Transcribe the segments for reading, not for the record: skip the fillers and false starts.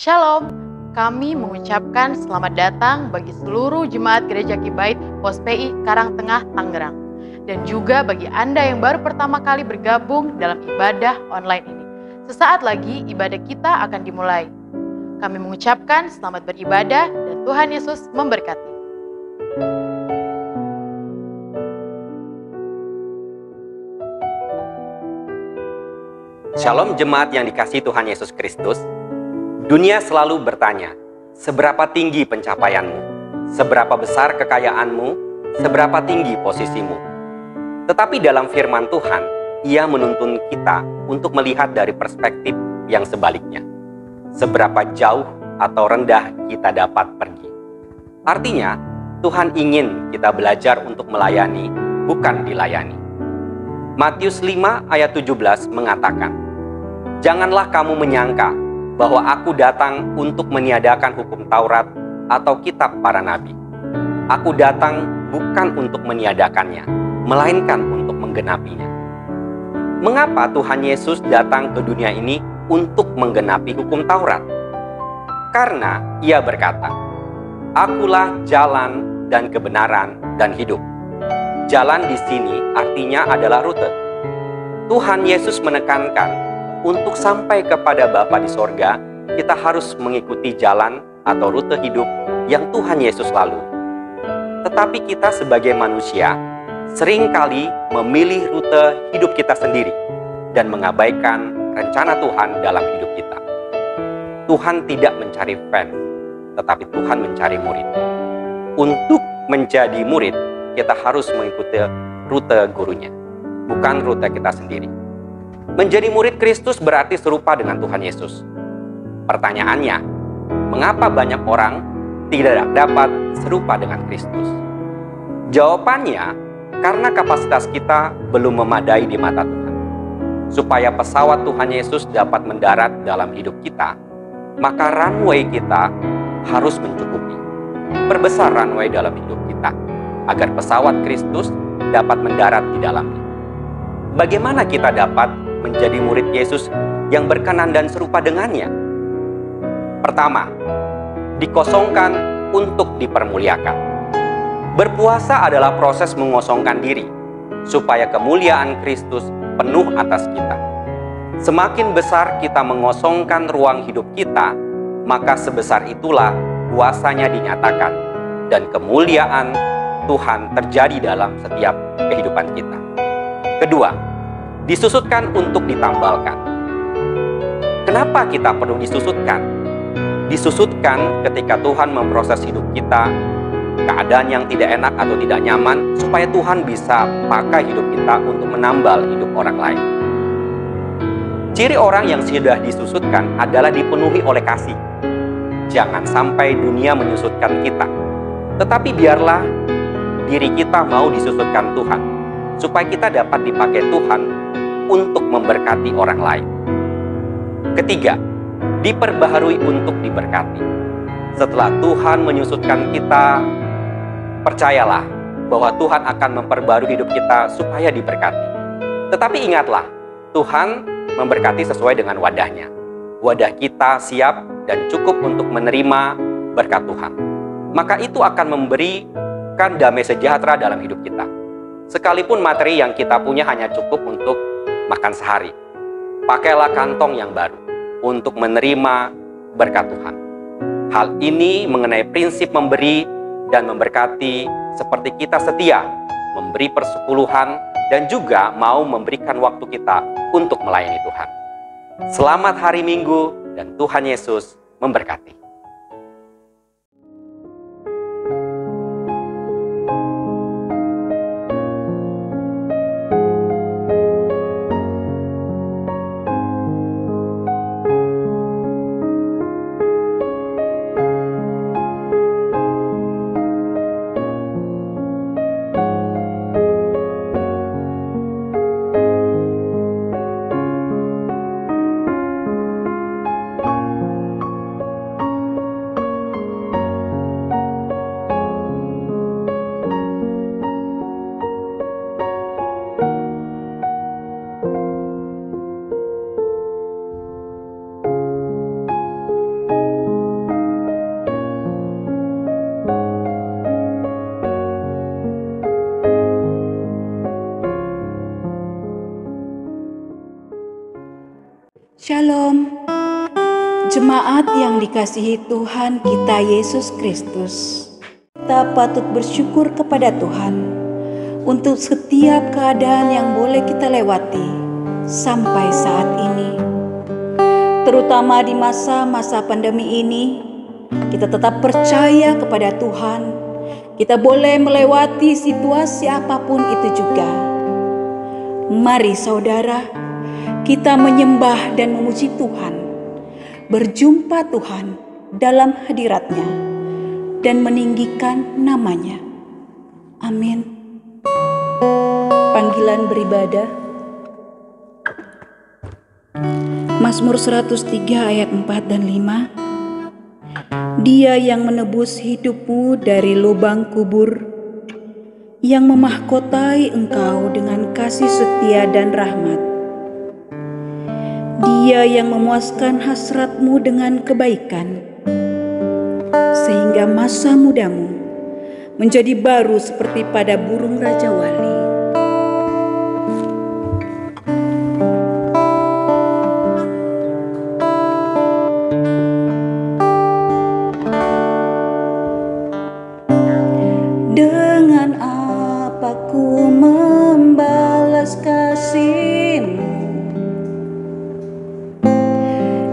Shalom, kami mengucapkan selamat datang bagi seluruh jemaat Gereja Kibait Pos PI Karangtengah, Tangerang. Dan juga bagi Anda yang baru pertama kali bergabung dalam ibadah online ini. Sesaat lagi ibadah kita akan dimulai. Kami mengucapkan selamat beribadah dan Tuhan Yesus memberkati. Shalom jemaat yang dikasihi Tuhan Yesus Kristus. Dunia selalu bertanya, seberapa tinggi pencapaianmu? Seberapa besar kekayaanmu? Seberapa tinggi posisimu? Tetapi dalam firman Tuhan, Ia menuntun kita untuk melihat dari perspektif yang sebaliknya. Seberapa jauh atau rendah kita dapat pergi. Artinya, Tuhan ingin kita belajar untuk melayani, bukan dilayani. Matius 5 ayat 17 mengatakan, "Janganlah kamu menyangka bahwa aku datang untuk meniadakan hukum Taurat atau kitab para nabi. Aku datang bukan untuk meniadakannya, melainkan untuk menggenapinya." Mengapa Tuhan Yesus datang ke dunia ini untuk menggenapi hukum Taurat? Karena Ia berkata, "Akulah jalan dan kebenaran dan hidup." Jalan di sini artinya adalah rute. Tuhan Yesus menekankan untuk sampai kepada Bapa di sorga, kita harus mengikuti jalan atau rute hidup yang Tuhan Yesus lalui. Tetapi kita sebagai manusia, seringkali memilih rute hidup kita sendiri dan mengabaikan rencana Tuhan dalam hidup kita. Tuhan tidak mencari fans, tetapi Tuhan mencari murid. Untuk menjadi murid, kita harus mengikuti rute gurunya, bukan rute kita sendiri. Menjadi murid Kristus berarti serupa dengan Tuhan Yesus. Pertanyaannya, mengapa banyak orang tidak dapat serupa dengan Kristus? Jawabannya, karena kapasitas kita belum memadai di mata Tuhan. Supaya pesawat Tuhan Yesus dapat mendarat dalam hidup kita, maka runway kita harus mencukupi. Perbesar runway dalam hidup kita, agar pesawat Kristus dapat mendarat di dalamnya. Bagaimana kita dapat menjadi murid Yesus yang berkenan dan serupa dengannya? Pertama, dikosongkan untuk dipermuliakan. Berpuasa adalah proses mengosongkan diri, supaya kemuliaan Kristus penuh atas kita. Semakin besar kita mengosongkan ruang hidup kita, maka sebesar itulah kuasanya dinyatakan, dan kemuliaan Tuhan terjadi dalam setiap kehidupan kita. Kedua, disusutkan untuk ditambalkan. Kenapa kita perlu disusutkan? Disusutkan ketika Tuhan memproses hidup kita, keadaan yang tidak enak atau tidak nyaman, supaya Tuhan bisa pakai hidup kita untuk menambal hidup orang lain. Ciri orang yang sudah disusutkan adalah dipenuhi oleh kasih. Jangan sampai dunia menyusutkan kita, tetapi biarlah diri kita mau disusutkan Tuhan, supaya kita dapat dipakai Tuhan untuk memberkati orang lain. Ketiga, diperbaharui untuk diberkati. Setelah Tuhan menyusutkan kita, percayalah bahwa Tuhan akan memperbarui hidup kita supaya diberkati. Tetapi ingatlah, Tuhan memberkati sesuai dengan wadahnya. Wadah kita siap dan cukup untuk menerima berkat Tuhan. Maka itu akan memberikan damai sejahtera dalam hidup kita. Sekalipun materi yang kita punya hanya cukup untuk makan sehari, pakailah kantong yang baru untuk menerima berkat Tuhan. Hal ini mengenai prinsip memberi dan memberkati, seperti kita setia memberi persepuluhan dan juga mau memberikan waktu kita untuk melayani Tuhan. Selamat hari Minggu dan Tuhan Yesus memberkati. Shalom, jemaat yang dikasihi Tuhan kita Yesus Kristus. Kita patut bersyukur kepada Tuhan untuk setiap keadaan yang boleh kita lewati sampai saat ini. Terutama di masa-masa pandemi ini, kita tetap percaya kepada Tuhan. Kita boleh melewati situasi apapun itu juga. Mari saudara, kita menyembah dan memuji Tuhan, berjumpa Tuhan dalam hadirat-Nya dan meninggikan nama-Nya. Amin. Panggilan beribadah Mazmur 103 ayat 4 dan 5. Dia yang menebus hidupmu dari lubang kubur, yang memahkotai engkau dengan kasih setia dan rahmat. Dia yang memuaskan hasratmu dengan kebaikan, sehingga masa mudamu menjadi baru seperti pada burung Raja Wali. Dengan apa ku membalas kasih-Mu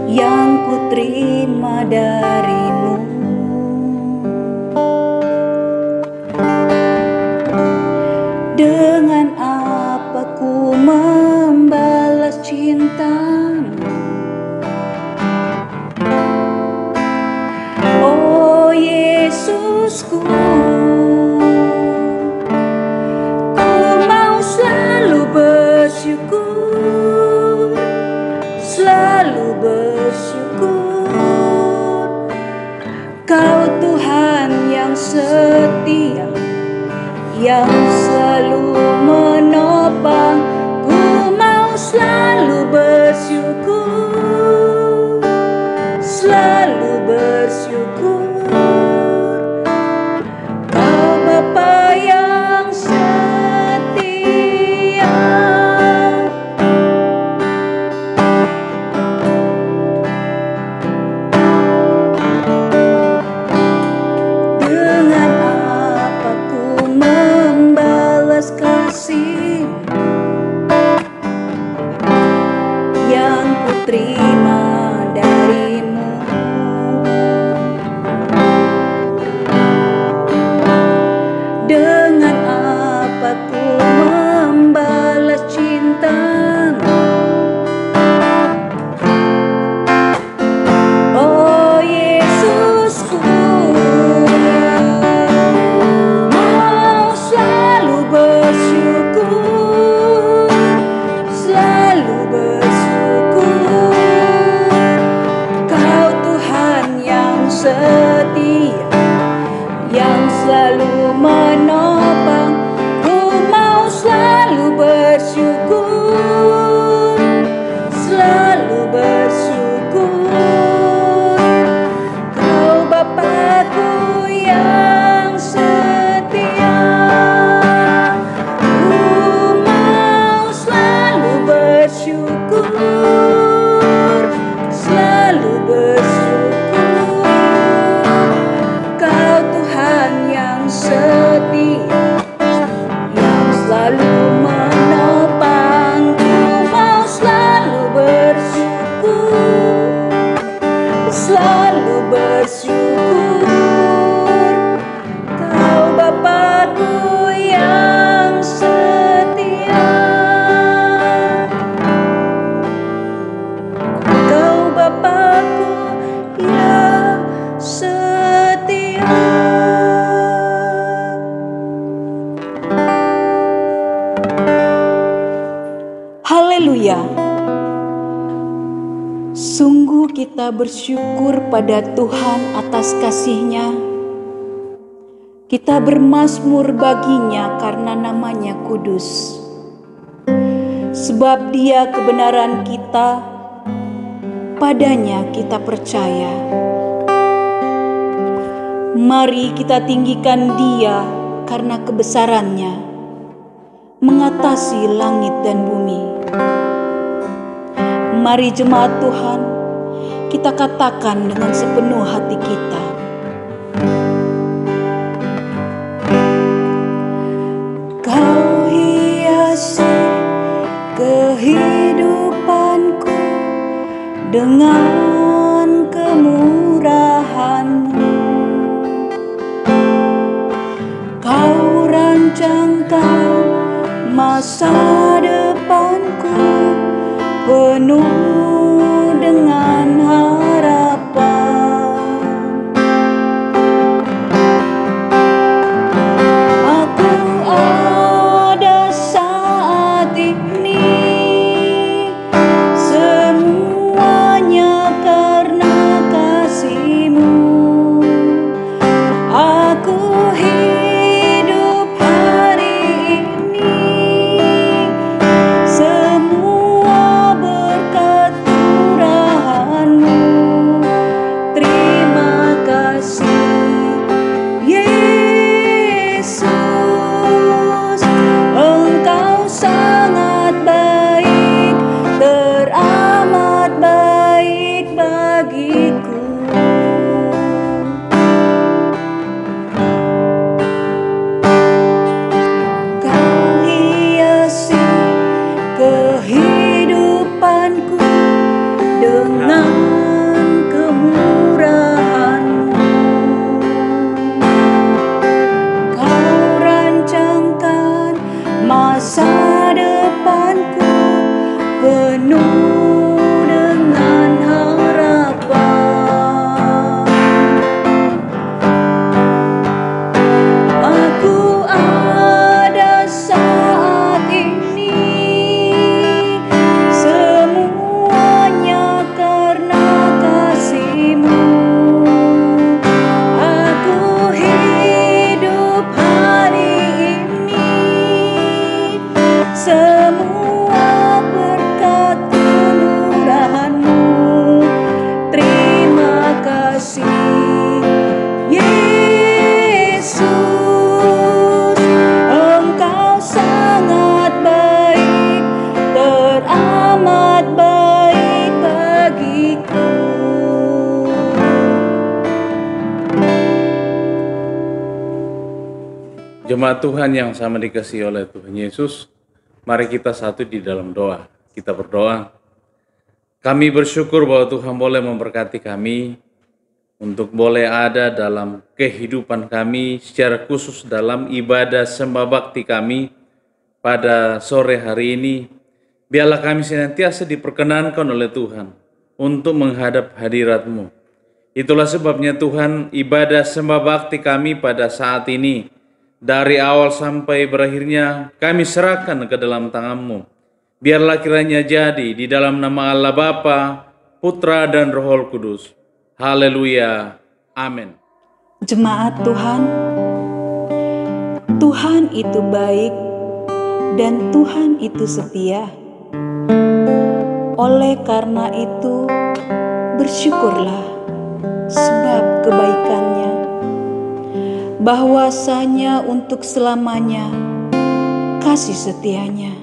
yang ku terima dari-Mu? Dengan apa ku membalas cinta-Mu? Oh Yesusku, ku mau selalu bersyukur, selalu bersyukur. Kau Tuhan yang setia, yang selalu menopang. Ku mau selalu bersyukur, selalu bersyukur. Kau Bapa yang setia. Dengan apa ku membalas kasih yang ku terima dari-Mu? Dengan apa ku membalas cinta-Mu? Oh Yesusku, mau selalu bersyukur, selalu bersyukur. Kau Tuhan yang setia, yang selalu menopang. Ku mau selalu bersyukur, selalu bersyukur. Kau Bapa-Ku yang setia. Ku mau selalu bersyukur, selalu bersyukur. Kau Tuhan yang setia, yang selalu menopang. Ku mau selalu bersyukur, selalu bersyukur. Kau Bapa-Ku yang setia. Kau Bapa-Ku yang setia. Haleluya. Sungguh kita bersyukur pada Tuhan atas kasih-Nya. Kita bermazmur bagi-Nya karena nama-Nya kudus. Sebab Dia kebenaran kita, padanya kita percaya. Mari kita tinggikan Dia karena kebesarannya mengatasi langit dan bumi. Mari jemaat Tuhan, kita katakan dengan sepenuh hati kita, Kau hiasi kehidupanku dengan kemurahan-Mu. Kau rancangkan masa depanku penuh dengan harapan. Aku ada saat ini, semuanya karena kasih-Mu. Aku hidup hari ini, semua berkat curahan-Mu. Terima kasih Yesus, Engkau sangat baik, teramat baik bagiku. Kau hiasi kehidupanku dengan kemurahan-Mu. Kau rancangkan masa depanku penuh dengan harapan. Aku ada saat ini, semuanya karena kasih-Mu. Aku hidup hari ini, semua berkat kemurahan-Mu. Terima kasih Yesus, Engkau sangat baik, teramat baik bagiku. Jemaat Tuhan yang sama dikasihi oleh Tuhan Yesus, mari kita satu di dalam doa. Kita berdoa. Kami bersyukur bahwa Tuhan boleh memberkati kami untuk boleh ada dalam kehidupan kami, secara khusus dalam ibadah sembah bakti kami pada sore hari ini. Biarlah kami senantiasa diperkenankan oleh Tuhan untuk menghadap hadirat-Mu. Itulah sebabnya Tuhan, ibadah sembah bakti kami pada saat ini, dari awal sampai berakhirnya, kami serahkan ke dalam tangan-Mu. Biarlah kiranya jadi di dalam nama Allah Bapa, Putra dan Roh Kudus. Haleluya. Amin. Jemaat Tuhan, Tuhan itu baik dan Tuhan itu setia. Oleh karena itu, bersyukurlah sebab kebaikannya, bahwasanya untuk selamanya kasih setianya.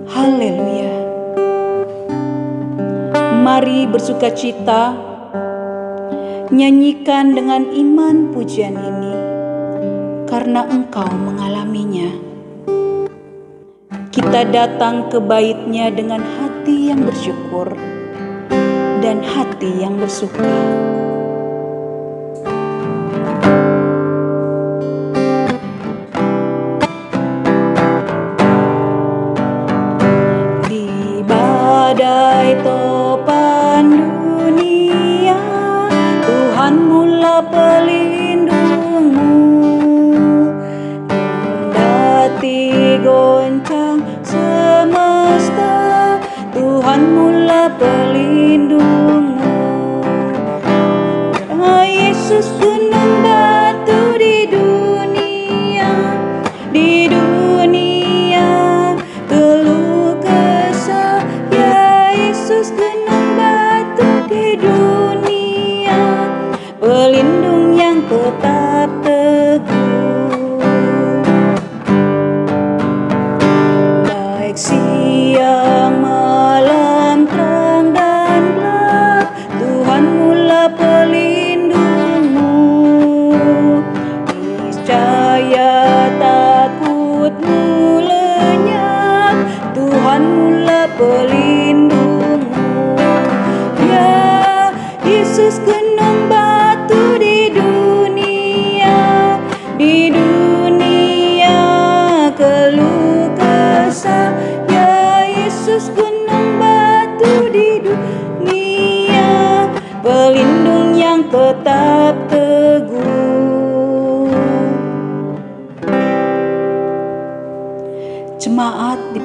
Haleluya. Mari bersukacita, nyanyikan dengan iman pujian ini, karena engkau mengalaminya. Kita datang ke bait-Nya dengan hati yang bersyukur dan hati yang bersuka. Di badai topan dunia, Tuhan mula pelindungmu. Kendati goncang semesta, Tuhan mula pelindungmu.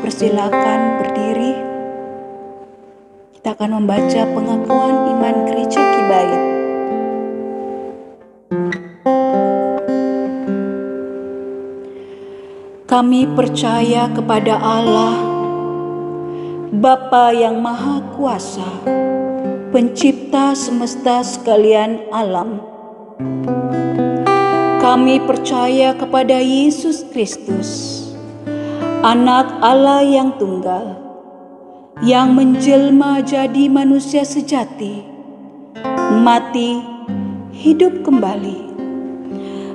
dipersilakan berdiri. Kita akan membaca pengakuan iman Gereja Kibait. Kami percaya kepada Allah, Bapa yang Maha Kuasa, Pencipta semesta sekalian alam. Kami percaya kepada Yesus Kristus, Anak Allah yang tunggal, yang menjelma jadi manusia sejati, mati, hidup kembali,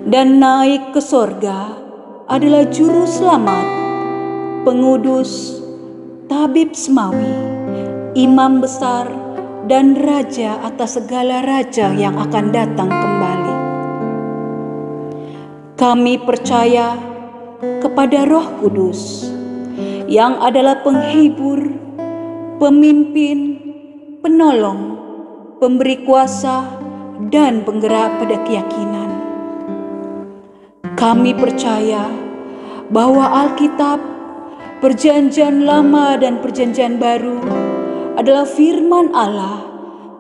dan naik ke sorga adalah Juru Selamat, Pengudus, Tabib Semawi, Imam Besar, dan Raja atas segala raja yang akan datang kembali. Kami percaya kepada Roh Kudus, yang adalah penghibur, pemimpin, penolong, pemberi kuasa, dan penggerak pada keyakinan. Kami percaya bahwa Alkitab, Perjanjian Lama dan Perjanjian Baru adalah firman Allah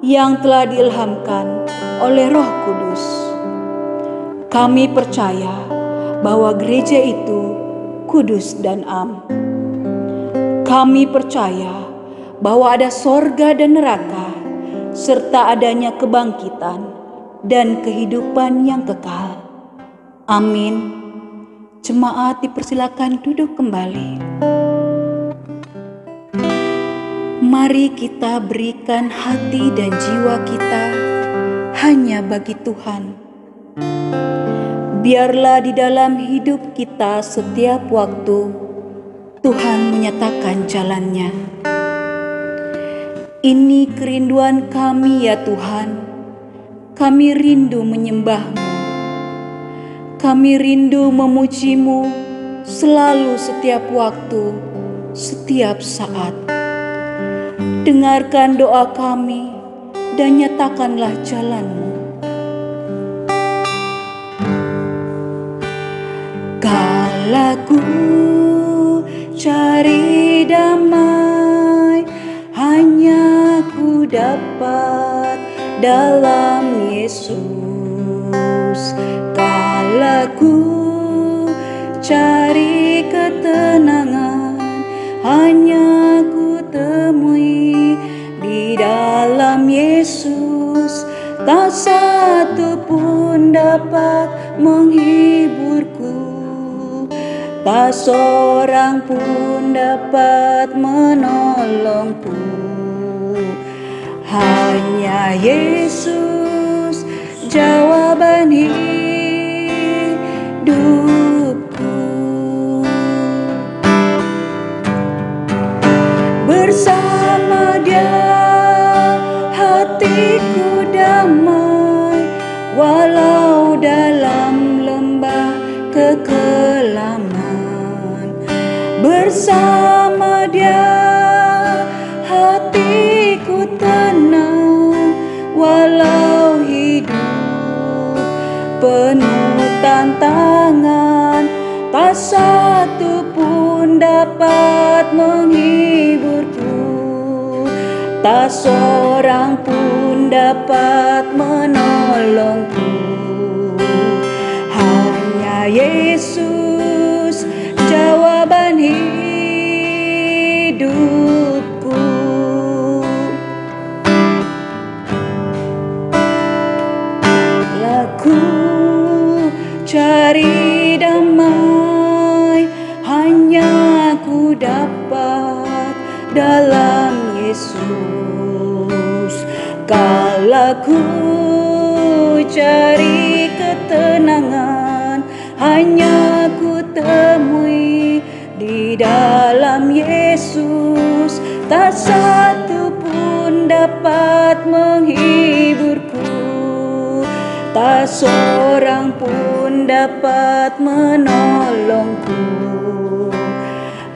yang telah diilhamkan oleh Roh Kudus. Kami percaya bahwa gereja itu kudus dan am. Kami percaya bahwa ada sorga dan neraka, serta adanya kebangkitan dan kehidupan yang kekal. Amin. Jemaat dipersilakan duduk kembali. Mari kita berikan hati dan jiwa kita hanya bagi Tuhan. Biarlah di dalam hidup kita setiap waktu Tuhan menyatakan jalannya. Ini kerinduan kami ya Tuhan, kami rindu menyembah-Mu. Kami rindu memuji-Mu selalu setiap waktu, setiap saat. Dengarkan doa kami dan nyatakanlah jalan-Mu. Kalaku cari damai, hanya ku dapat dalam Yesus. Kalaku cari ketenangan, hanya ku temui di dalam Yesus. Tak satu pun dapat menghiburku, tak seorang pun dapat menolongku. Hanya Yesus jawaban hidupku. Bersama Dia hatiku damai, walau dalam lembah kekelaman. Bersama Dia hatiku tenang, walau hidup penuh tantangan. Tak satu pun dapat menghiburku, tak seorang pun dapat menolongku. Hanya Yesus jawaban hidupku. Laku cari damai, hanya ku dapat dalam Yesus. Kala ku cari ketenangan, hanya ku temui di dalam Yesus. Tak satu pun dapat menghiburku, tak seorang pun dapat menolongku.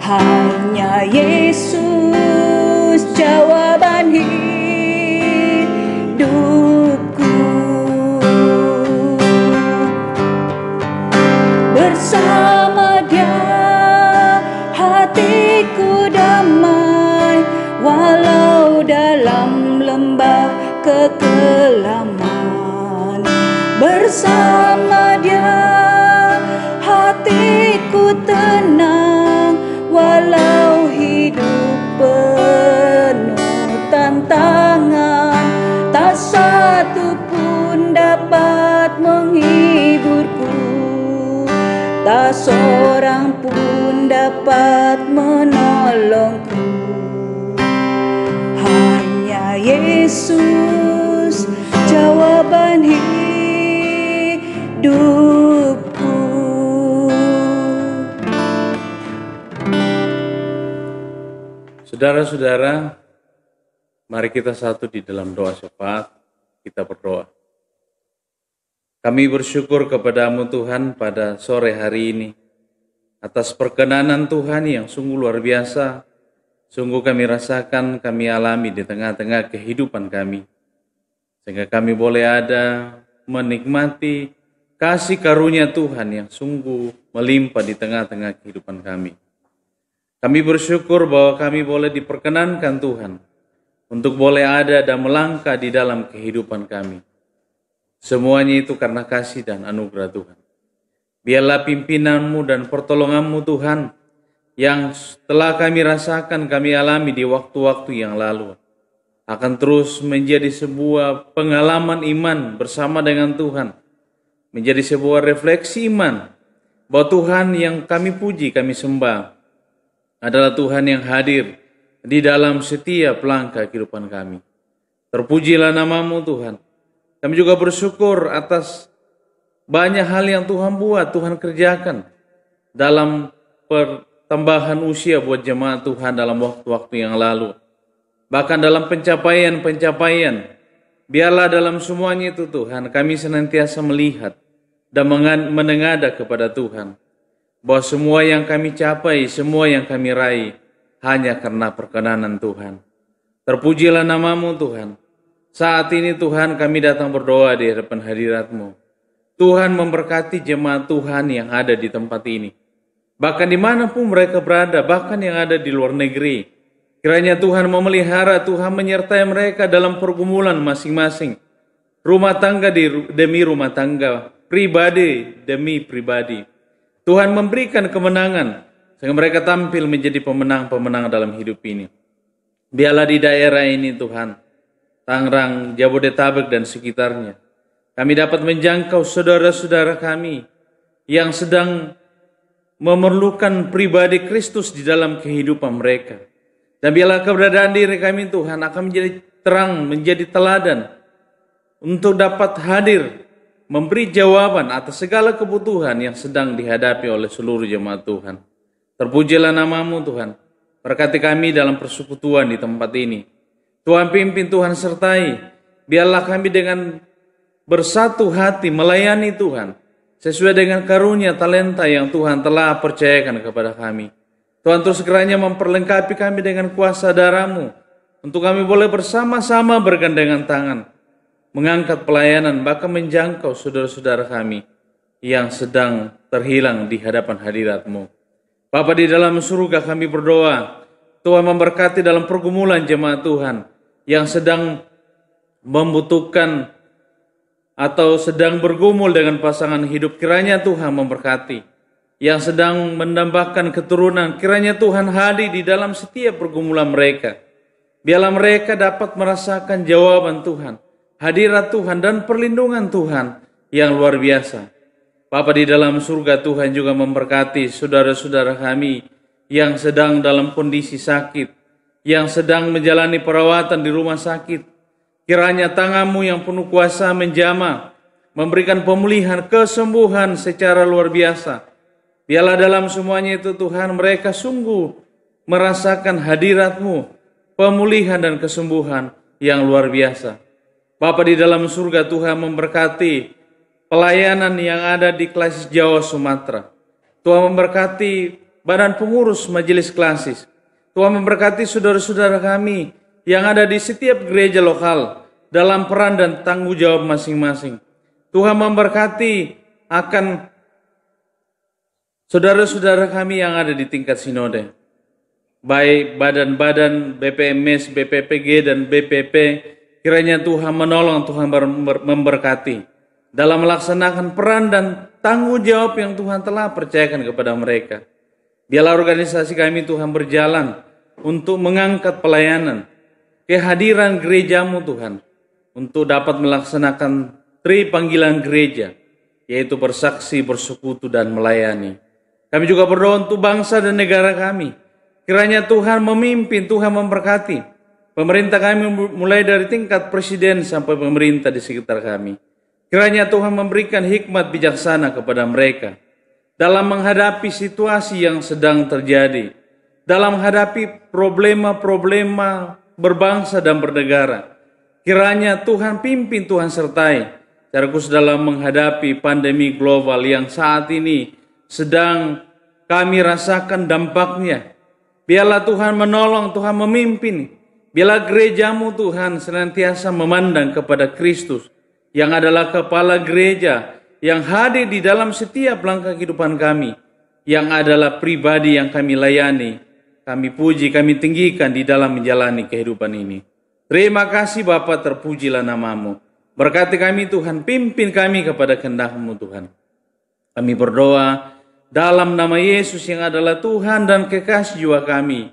Hanya Yesus jawaban hidupku. Bersama Dia hatiku bersama Dia hatiku tenang, walau hidup penuh tantangan, tak satu pun dapat menghiburku, tak seorang pun dapat menolongku. Hanya Yesus jawaban hidupku. Saudara-saudara, mari kita satu di dalam doa syafaat, kita berdoa. Kami bersyukur kepadamu Tuhan pada sore hari ini, atas perkenanan Tuhan yang sungguh luar biasa, sungguh kami rasakan, kami alami di tengah-tengah kehidupan kami. Sehingga kami boleh ada menikmati kasih karunia Tuhan yang sungguh melimpah di tengah-tengah kehidupan kami. Kami bersyukur bahwa kami boleh diperkenankan Tuhan untuk boleh ada dan melangkah di dalam kehidupan kami. Semuanya itu karena kasih dan anugerah Tuhan. Biarlah pimpinanmu dan pertolonganmu Tuhan yang telah kami rasakan, kami alami di waktu-waktu yang lalu, akan terus menjadi sebuah pengalaman iman bersama dengan Tuhan. Menjadi sebuah refleksi iman bahwa Tuhan yang kami puji, kami sembah adalah Tuhan yang hadir di dalam setiap langkah kehidupan kami. Terpujilah namamu Tuhan. Kami juga bersyukur atas banyak hal yang Tuhan buat, Tuhan kerjakan dalam pertambahan usia buat jemaat Tuhan dalam waktu-waktu yang lalu. Bahkan dalam pencapaian-pencapaian, biarlah dalam semuanya itu Tuhan, kami senantiasa melihat dan menengadah kepada Tuhan, bahwa semua yang kami capai, semua yang kami raih, hanya karena perkenanan Tuhan. Terpujilah namamu Tuhan. Saat ini Tuhan kami datang berdoa di hadapan hadirat-Mu. Tuhan memberkati jemaat Tuhan yang ada di tempat ini. Bahkan dimanapun mereka berada, bahkan yang ada di luar negeri. Kiranya Tuhan memelihara, Tuhan menyertai mereka dalam pergumulan masing-masing. Rumah tangga demi rumah tangga, pribadi demi pribadi. Tuhan memberikan kemenangan sehingga mereka tampil menjadi pemenang-pemenang dalam hidup ini. Biarlah di daerah ini Tuhan, Tangerang, Jabodetabek dan sekitarnya, kami dapat menjangkau saudara-saudara kami yang sedang memerlukan pribadi Kristus di dalam kehidupan mereka. Dan biarlah keberadaan diri kami Tuhan akan menjadi terang, menjadi teladan untuk dapat hadir memberi jawaban atas segala kebutuhan yang sedang dihadapi oleh seluruh jemaat Tuhan. Terpujilah namamu Tuhan. Berkati kami dalam persekutuan di tempat ini. Tuhan pimpin, Tuhan sertai. Biarlah kami dengan bersatu hati melayani Tuhan sesuai dengan karunia talenta yang Tuhan telah percayakan kepada kami. Tuhan terus kiranya memperlengkapi kami dengan kuasa darah-Mu untuk kami boleh bersama-sama bergandengan tangan mengangkat pelayanan, bahkan menjangkau saudara-saudara kami yang sedang terhilang di hadapan hadirat-Mu. Bapa di dalam surga, kami berdoa, Tuhan memberkati dalam pergumulan jemaat Tuhan yang sedang membutuhkan atau sedang bergumul dengan pasangan hidup. Kiranya Tuhan memberkati. Yang sedang mendambakan keturunan, kiranya Tuhan hadir di dalam setiap pergumulan mereka. Biarlah mereka dapat merasakan jawaban Tuhan, hadirat Tuhan dan perlindungan Tuhan yang luar biasa. Bapa di dalam surga, Tuhan juga memberkati saudara-saudara kami yang sedang dalam kondisi sakit, yang sedang menjalani perawatan di rumah sakit. Kiranya tangan-Mu yang penuh kuasa menjamah, memberikan pemulihan, kesembuhan secara luar biasa. Biarlah dalam semuanya itu Tuhan, mereka sungguh merasakan hadirat-Mu, pemulihan dan kesembuhan yang luar biasa. Bapa di dalam surga, Tuhan memberkati pelayanan yang ada di Klasis Jawa Sumatera. Tuhan memberkati badan pengurus majelis klasis. Tuhan memberkati saudara-saudara kami yang ada di setiap gereja lokal dalam peran dan tanggung jawab masing-masing. Tuhan memberkati akan saudara-saudara kami yang ada di tingkat sinode, baik badan-badan BPMS, BPPG, dan BPP. Kiranya Tuhan menolong, Tuhan memberkati. dalam melaksanakan peran dan tanggung jawab yang Tuhan telah percayakan kepada mereka. Biarlah organisasi kami Tuhan berjalan untuk mengangkat pelayanan, kehadiran gerejamu Tuhan, untuk dapat melaksanakan panggilan gereja, yaitu bersaksi, bersekutu, dan melayani. Kami juga berdoa untuk bangsa dan negara kami. Kiranya Tuhan memimpin, Tuhan memberkati pemerintah kami mulai dari tingkat presiden sampai pemerintah di sekitar kami. Kiranya Tuhan memberikan hikmat bijaksana kepada mereka dalam menghadapi situasi yang sedang terjadi, dalam menghadapi problema-problema berbangsa dan bernegara. Kiranya Tuhan pimpin, Tuhan sertai, secara khusus dalam menghadapi pandemi global yang saat ini sedang kami rasakan dampaknya. Biarlah Tuhan menolong, Tuhan memimpin. Biarlah gerejamu Tuhan senantiasa memandang kepada Kristus yang adalah kepala gereja, yang hadir di dalam setiap langkah kehidupan kami, yang adalah pribadi yang kami layani, kami puji, kami tinggikan di dalam menjalani kehidupan ini. Terima kasih Bapa, terpujilah namamu. Berkati kami Tuhan, pimpin kami kepada kehendak-Mu Tuhan. Kami berdoa dalam nama Yesus yang adalah Tuhan dan kekasih jiwa kami,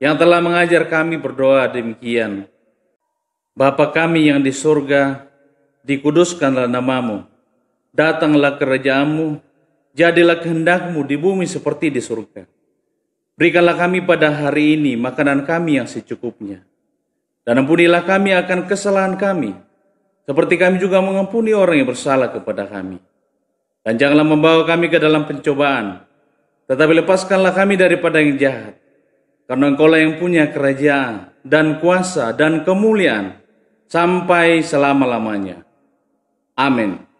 yang telah mengajar kami berdoa demikian. Bapa kami yang di surga, dikuduskanlah namamu, datanglah kerajaan-Mu, jadilah kehendak-Mu di bumi seperti di surga. Berikanlah kami pada hari ini makanan kami yang secukupnya, dan ampunilah kami akan kesalahan kami, seperti kami juga mengampuni orang yang bersalah kepada kami. Dan janganlah membawa kami ke dalam pencobaan, tetapi lepaskanlah kami daripada yang jahat, karena Engkaulah yang punya kerajaan dan kuasa dan kemuliaan sampai selama-lamanya. Amin.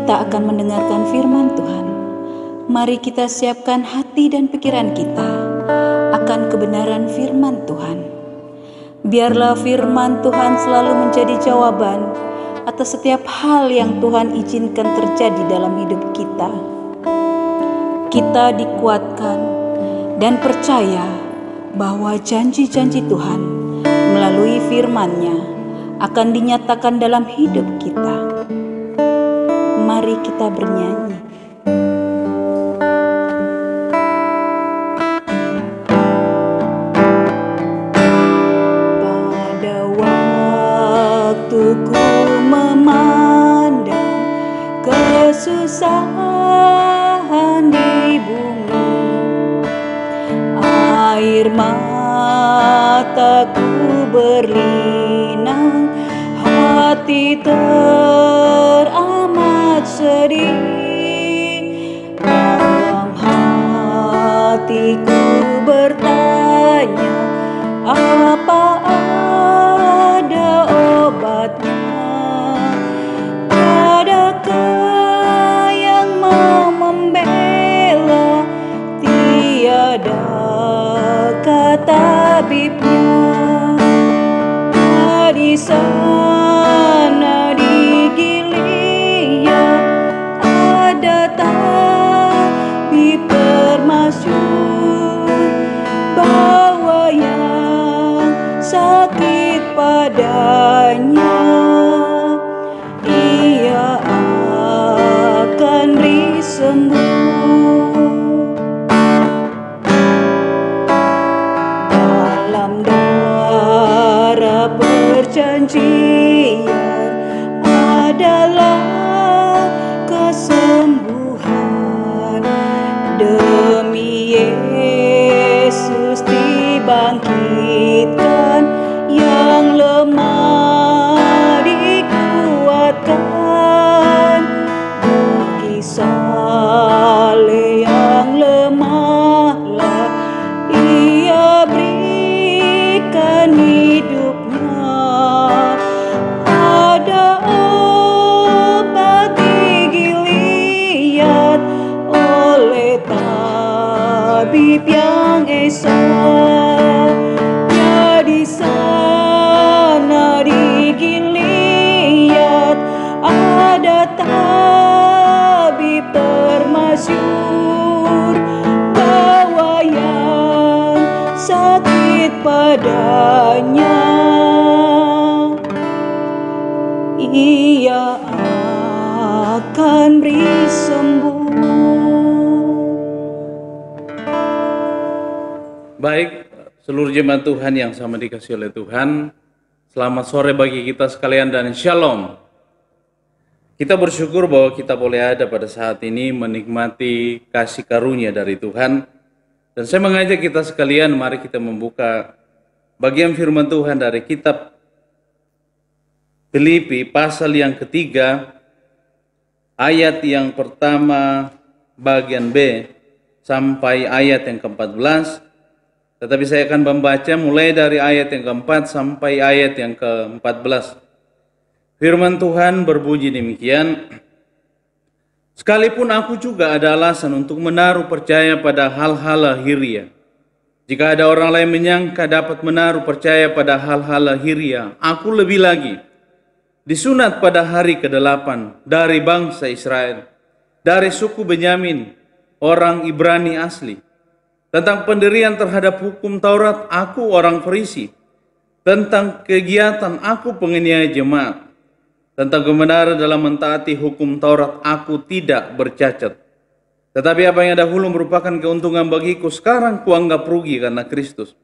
kita akan mendengarkan firman Tuhan. Mari kita siapkan hati dan pikiran kita akan kebenaran firman Tuhan. Biarlah firman Tuhan selalu menjadi jawaban atas setiap hal yang Tuhan izinkan terjadi dalam hidup kita. Kita dikuatkan dan percaya bahwa janji-janji Tuhan melalui firman-Nya akan dinyatakan dalam hidup kita. Mari kita bernyanyi. Pada waktu ku memandang kesusahan di bumi, air mataku berlinang, hati teramat sedih. Dalam hatiku bertanya, apa ada obatnya? Adakah yang mau membela? Tiada kata tabibnya. Di sana di Gilead ada tabib termasyhur, bahwa yang sakit padanya ia akan beri sembuh. Dalam darah perjanjian adalah kesembuhan. Demi Yesus dibangkitkan, yang lemah dikuatkan. Bagi Saleh yang lemahlah ia berikan hidupnya. Ada obat di Gilead oleh tabib yang esa. Ya, di sana di Gilead ada tabib termasyhur, bahwa yang sakit padanya ia akan beri sembuh. Baik, seluruh jemaat Tuhan yang sama dikasihi oleh Tuhan, selamat sore bagi kita sekalian dan shalom. Kita bersyukur bahwa kita boleh ada pada saat ini menikmati kasih karunia dari Tuhan. Dan saya mengajak kita sekalian, mari kita membuka bagian firman Tuhan dari kitab Filipi pasal yang ketiga, ayat yang pertama bagian B sampai ayat yang ke-14. Tetapi saya akan membaca mulai dari ayat yang ke-4 sampai ayat yang ke-14. Firman Tuhan berbunyi demikian: sekalipun aku juga ada alasan untuk menaruh percaya pada hal-hal lahiriah. Jika ada orang lain menyangka dapat menaruh percaya pada hal-hal lahiriah, aku lebih lagi. Disunat pada hari ke-8 dari bangsa Israel, dari suku Benyamin, orang Ibrani asli. Tentang pendirian terhadap hukum Taurat, aku orang Farisi. Tentang kegiatan, aku penganiaya jemaat. Tentang kebenaran dalam mentaati hukum Taurat, aku tidak bercacat. Tetapi apa yang dahulu merupakan keuntungan bagiku, sekarang kuanggap rugi karena Kristus.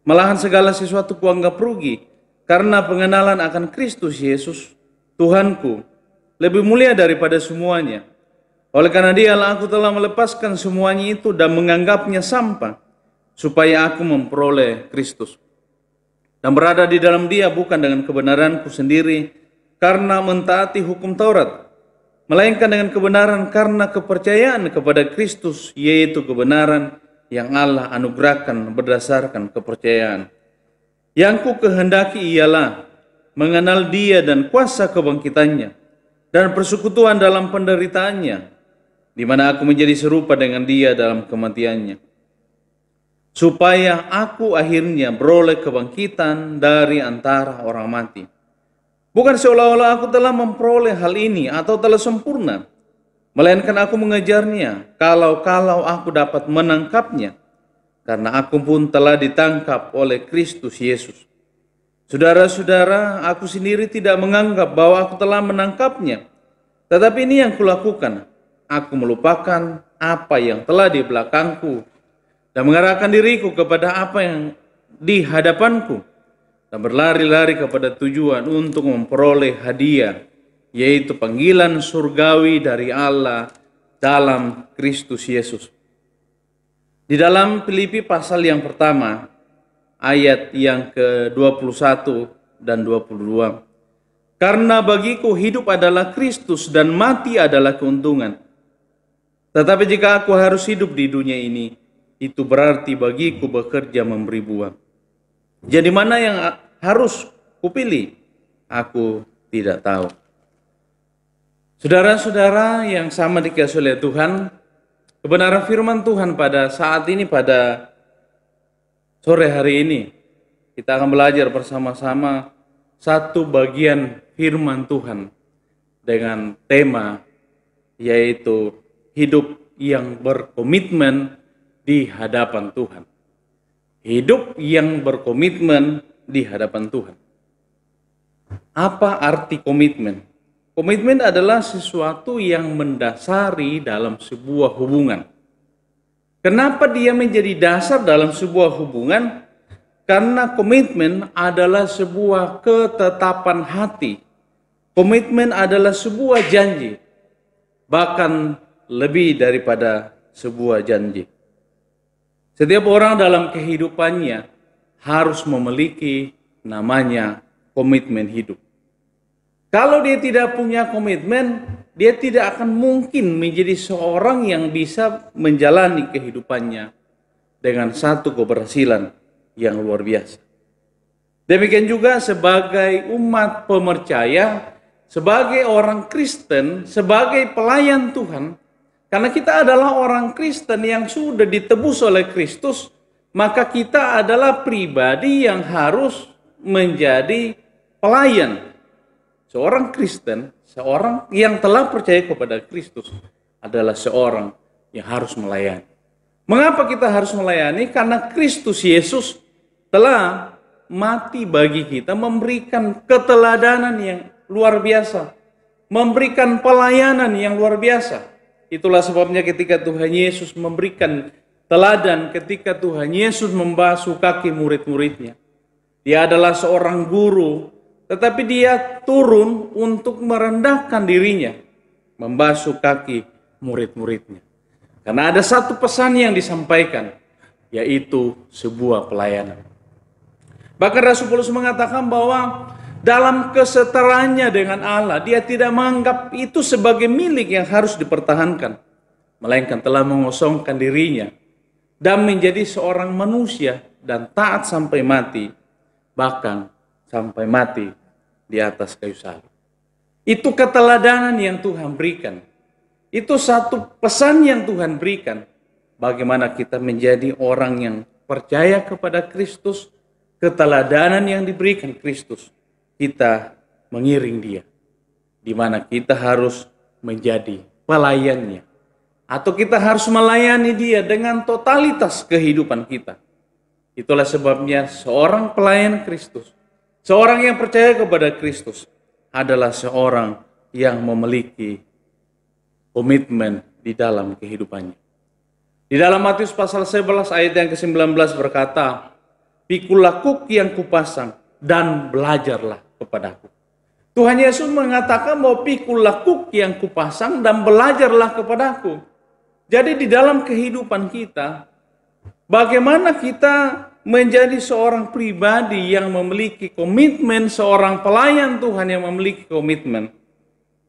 Malahan segala sesuatu kuanggap rugi karena pengenalan akan Kristus Yesus, Tuhanku, lebih mulia daripada semuanya. Oleh karena Dialah aku telah melepaskan semuanya itu dan menganggapnya sampah, supaya aku memperoleh Kristus dan berada di dalam Dia, bukan dengan kebenaranku sendiri karena mentaati hukum Taurat, melainkan dengan kebenaran karena kepercayaan kepada Kristus, yaitu kebenaran yang Allah anugerahkan berdasarkan kepercayaan. Yang ku kehendaki ialah mengenal Dia dan kuasa kebangkitannya, dan persekutuan dalam penderitaannya, di mana aku menjadi serupa dengan dia dalam kematiannya, supaya aku akhirnya beroleh kebangkitan dari antara orang mati. Bukan seolah-olah aku telah memperoleh hal ini atau telah sempurna, melainkan aku mengejarnya kalau aku dapat menangkapnya, karena aku pun telah ditangkap oleh Kristus Yesus. Saudara-saudara, aku sendiri tidak menganggap bahwa aku telah menangkapnya, tetapi ini yang kulakukan. Aku melupakan apa yang telah di belakangku dan mengarahkan diriku kepada apa yang di hadapanku, dan berlari-lari kepada tujuan untuk memperoleh hadiah, yaitu panggilan surgawi dari Allah dalam Kristus Yesus. Di dalam Filipi pasal yang pertama, ayat yang ke-21 dan 22. Karena bagiku hidup adalah Kristus dan mati adalah keuntungan. Tetapi jika aku harus hidup di dunia ini, itu berarti bagiku bekerja memberi buah. Jadi mana yang harus kupilih? Aku tidak tahu. Saudara-saudara yang sama dikasihi oleh Tuhan, kebenaran firman Tuhan pada saat ini, pada sore hari ini, kita akan belajar bersama-sama satu bagian firman Tuhan dengan tema yaitu hidup yang berkomitmen di hadapan Tuhan. Hidup yang berkomitmen di hadapan Tuhan. Apa arti komitmen? Komitmen adalah sesuatu yang mendasari dalam sebuah hubungan. Kenapa dia menjadi dasar dalam sebuah hubungan? Karena komitmen adalah sebuah ketetapan hati. Komitmen adalah sebuah janji, bahkan lebih daripada sebuah janji. Setiap orang dalam kehidupannya harus memiliki namanya komitmen hidup. Kalau dia tidak punya komitmen, dia tidak akan mungkin menjadi seorang yang bisa menjalani kehidupannya dengan satu keberhasilan yang luar biasa. Demikian juga sebagai umat pemercaya, sebagai orang Kristen, sebagai pelayan Tuhan, karena kita adalah orang Kristen yang sudah ditebus oleh Kristus, maka kita adalah pribadi yang harus menjadi pelayan. Seorang Kristen, seorang yang telah percaya kepada Kristus adalah seorang yang harus melayani. Mengapa kita harus melayani? Karena Kristus Yesus telah mati bagi kita, memberikan keteladanan yang luar biasa, memberikan pelayanan yang luar biasa. Itulah sebabnya ketika Tuhan Yesus memberikan teladan, ketika Tuhan Yesus membasuh kaki murid-muridnya. Dia adalah seorang guru, tetapi dia turun untuk merendahkan dirinya, membasuh kaki murid-muridnya. Karena ada satu pesan yang disampaikan, yaitu sebuah pelayanan. Bahkan Rasul Paulus mengatakan bahwa dalam kesetaraannya dengan Allah, dia tidak menganggap itu sebagai milik yang harus dipertahankan, melainkan telah mengosongkan dirinya dan menjadi seorang manusia dan taat sampai mati, bahkan sampai mati di atas kayu salib. Itu keteladanan yang Tuhan berikan. Itu satu pesan yang Tuhan berikan. Bagaimana kita menjadi orang yang percaya kepada Kristus, keteladanan yang diberikan Kristus. Kita mengiring dia, di mana kita harus menjadi pelayannya, atau kita harus melayani dia dengan totalitas kehidupan kita. Itulah sebabnya seorang pelayan Kristus, seorang yang percaya kepada Kristus adalah seorang yang memiliki komitmen di dalam kehidupannya. Di dalam Matius pasal 11 ayat yang ke-19 berkata, "Pikulah kuk yang kupasang dan belajarlah kepadaku." Tuhan Yesus mengatakan bahwa pikulah kuk yang kupasang dan belajarlah kepadaku. Jadi di dalam kehidupan kita, bagaimana kita menjadi seorang pribadi yang memiliki komitmen, seorang pelayan Tuhan yang memiliki komitmen,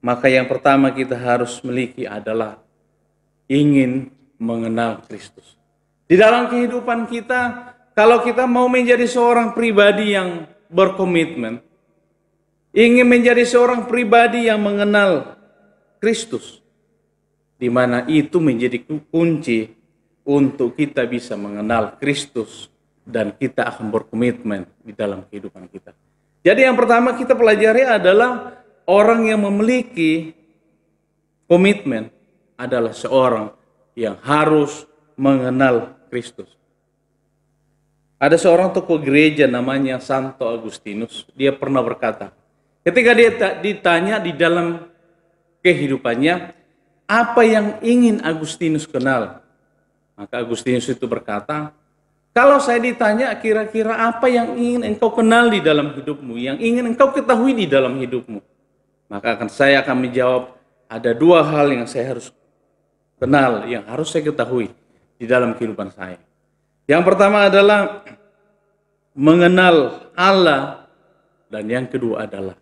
maka yang pertama kita harus miliki adalah ingin mengenal Kristus. Di dalam kehidupan kita, kalau kita mau menjadi seorang pribadi yang berkomitmen, ingin menjadi seorang pribadi yang mengenal Kristus, di mana itu menjadi kunci untuk kita bisa mengenal Kristus dan kita akan berkomitmen di dalam kehidupan kita. Jadi yang pertama kita pelajari adalah orang yang memiliki komitmen adalah seorang yang harus mengenal Kristus. Ada seorang tokoh gereja namanya Santo Agustinus. Dia pernah berkata, ketika dia ditanya di dalam kehidupannya, apa yang ingin Agustinus kenal? Maka Agustinus itu berkata, kalau saya ditanya kira-kira apa yang ingin engkau kenal di dalam hidupmu, yang ingin engkau ketahui di dalam hidupmu, maka saya akan menjawab, ada dua hal yang saya harus kenal, yang harus saya ketahui di dalam kehidupan saya. Yang pertama adalah mengenal Allah, dan yang kedua adalah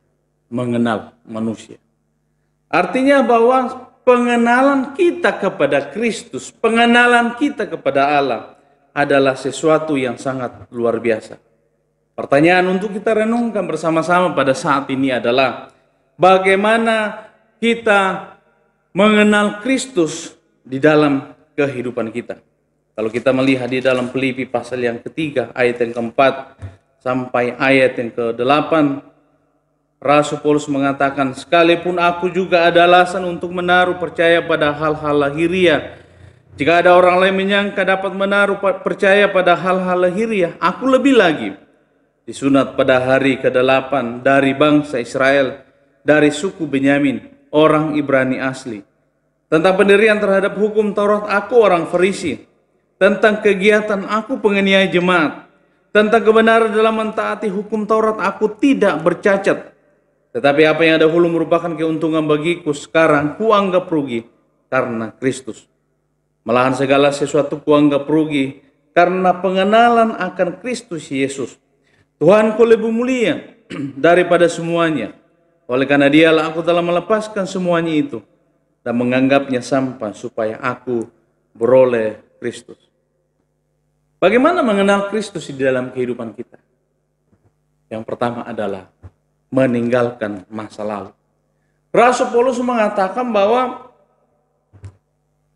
mengenal manusia. Artinya bahwa pengenalan kita kepada Kristus, pengenalan kita kepada Allah adalah sesuatu yang sangat luar biasa. Pertanyaan untuk kita renungkan bersama-sama pada saat ini adalah bagaimana kita mengenal Kristus di dalam kehidupan kita. Kalau kita melihat di dalam Filipi pasal yang ketiga, ayat yang keempat sampai ayat yang ke-8, Rasul Paulus mengatakan, sekalipun aku juga ada alasan untuk menaruh percaya pada hal-hal lahiriah. Jika ada orang lain menyangka dapat menaruh percaya pada hal-hal lahiriah, aku lebih lagi. Disunat pada hari ke-8 dari bangsa Israel, dari suku Benyamin, orang Ibrani asli. Tentang pendirian terhadap hukum Taurat, aku orang Farisi. Tentang kegiatan, aku penganiaya jemaat. Tentang kebenaran dalam mentaati hukum Taurat, aku tidak bercacat. Tetapi apa yang dahulu merupakan keuntungan bagiku, sekarang kuanggap rugi karena Kristus. Malahan segala sesuatu kuanggap rugi karena pengenalan akan Kristus Yesus. Tuhanku lebih mulia daripada semuanya. Oleh karena dialah aku telah melepaskan semuanya itu dan menganggapnya sampah supaya aku beroleh Kristus. Bagaimana mengenal Kristus di dalam kehidupan kita? Yang pertama adalah meninggalkan masa lalu. Rasul Paulus mengatakan bahwa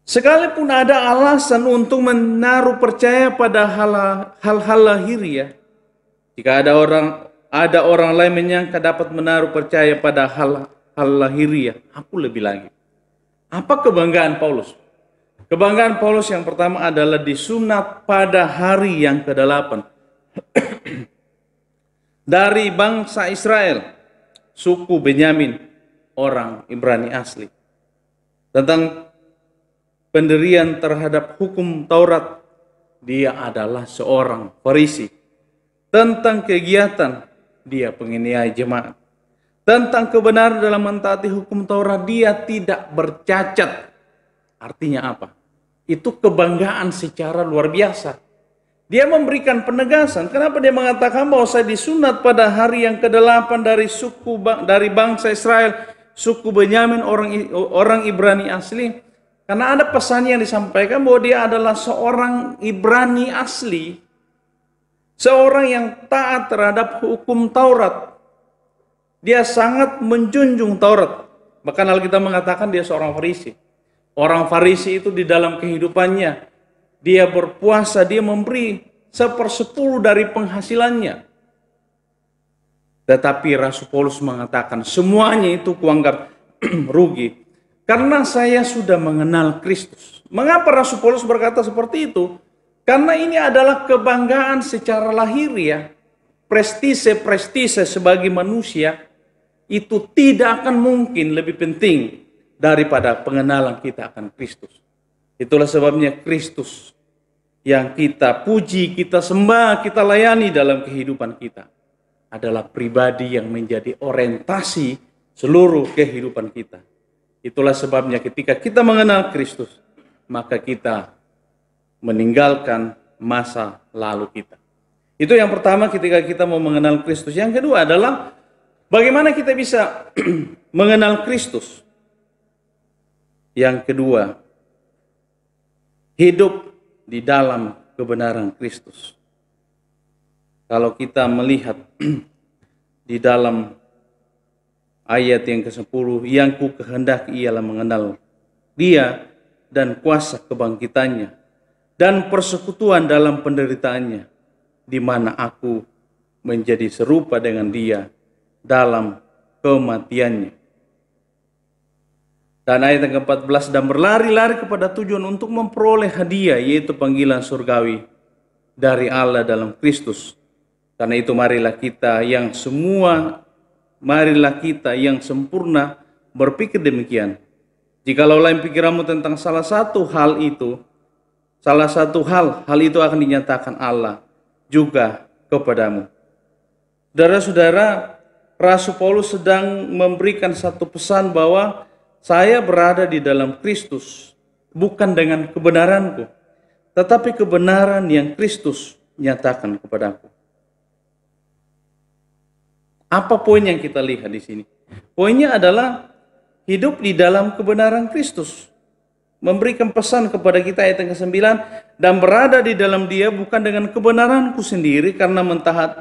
sekalipun ada alasan untuk menaruh percaya pada hal-hal lahiriah, jika ada orang lain menyangka dapat menaruh percaya pada hal lahiriah, aku lebih lagi. Apa kebanggaan Paulus? Kebanggaan Paulus yang pertama adalah disunat pada hari yang ke-8 dari bangsa Israel, suku Benyamin, orang Ibrani asli. Tentang pendirian terhadap hukum Taurat, dia adalah seorang Farisi. Tentang kegiatan, dia penganiaya jemaat. Tentang kebenaran dalam mentaati hukum Taurat, dia tidak bercacat. Artinya apa? Itu kebanggaan secara luar biasa. Dia memberikan penegasan. Kenapa dia mengatakan bahwa saya disunat pada hari yang ke-8 dari bangsa Israel, suku Benyamin, orang Ibrani asli? Karena ada pesan yang disampaikan bahwa dia adalah seorang Ibrani asli, seorang yang taat terhadap hukum Taurat. Dia sangat menjunjung Taurat. Bahkan Alkitab mengatakan dia seorang Farisi. Orang Farisi itu di dalam kehidupannya, dia berpuasa, dia memberi 1/10 dari penghasilannya. Tetapi Rasul Paulus mengatakan semuanya itu kuanggap rugi karena saya sudah mengenal Kristus. Mengapa Rasul Paulus berkata seperti itu? Karena ini adalah kebanggaan secara lahiriah. Prestise sebagai manusia itu tidak akan mungkin lebih penting daripada pengenalan kita akan Kristus. Itulah sebabnya Kristus yang kita puji, kita sembah, kita layani dalam kehidupan kita adalah pribadi yang menjadi orientasi seluruh kehidupan kita. Itulah sebabnya ketika kita mengenal Kristus, maka kita meninggalkan masa lalu kita. Itu yang pertama ketika kita mau mengenal Kristus. Yang kedua adalah bagaimana kita bisa mengenal Kristus. Yang kedua, hidup di dalam kebenaran Kristus. Kalau kita melihat di dalam Ayat yang ke-10, yang ku kehendaki ialah mengenal dia dan kuasa kebangkitannya dan persekutuan dalam penderitaannya, di mana aku menjadi serupa dengan dia dalam kematiannya. Dan ayat yang ke-14, dan berlari-lari kepada tujuan untuk memperoleh hadiah, yaitu panggilan surgawi dari Allah dalam Kristus. Karena itu marilah kita yang sempurna berpikir demikian. Jikalau lain pikiranmu tentang salah satu hal itu akan dinyatakan Allah juga kepadamu. Saudara-saudara, Rasul Paulus sedang memberikan satu pesan bahwa saya berada di dalam Kristus bukan dengan kebenaranku, tetapi kebenaran yang Kristus nyatakan kepadaku. Apa poin yang kita lihat di sini? Poinnya adalah hidup di dalam kebenaran Kristus. Memberikan pesan kepada kita ayat yang ke-9, dan berada di dalam dia bukan dengan kebenaranku sendiri karena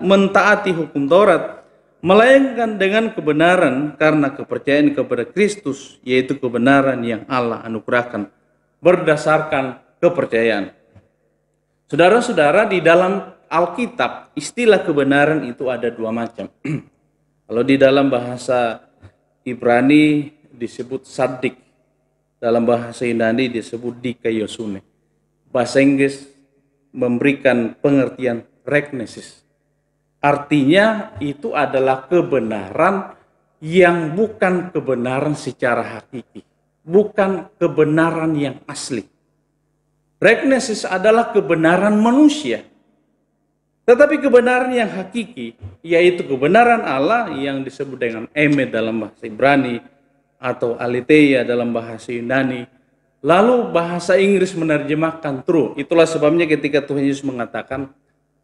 mentaati hukum Taurat, melainkan dengan kebenaran karena kepercayaan kepada Kristus, yaitu kebenaran yang Allah anugerahkan berdasarkan kepercayaan. Saudara-saudara, di dalam Alkitab istilah kebenaran itu ada dua macam. Kalau di dalam bahasa Ibrani disebut sadik, dalam bahasa Yunani disebut dikaiosune. Bahasa Inggris memberikan pengertian regnesis. Artinya itu adalah kebenaran yang bukan kebenaran secara hakiki, bukan kebenaran yang asli. Regnesis adalah kebenaran manusia. Tetapi kebenaran yang hakiki, yaitu kebenaran Allah yang disebut dengan emet dalam bahasa Ibrani atau aletheia dalam bahasa Yunani. Lalu bahasa Inggris menerjemahkan true. Itulah sebabnya ketika Tuhan Yesus mengatakan,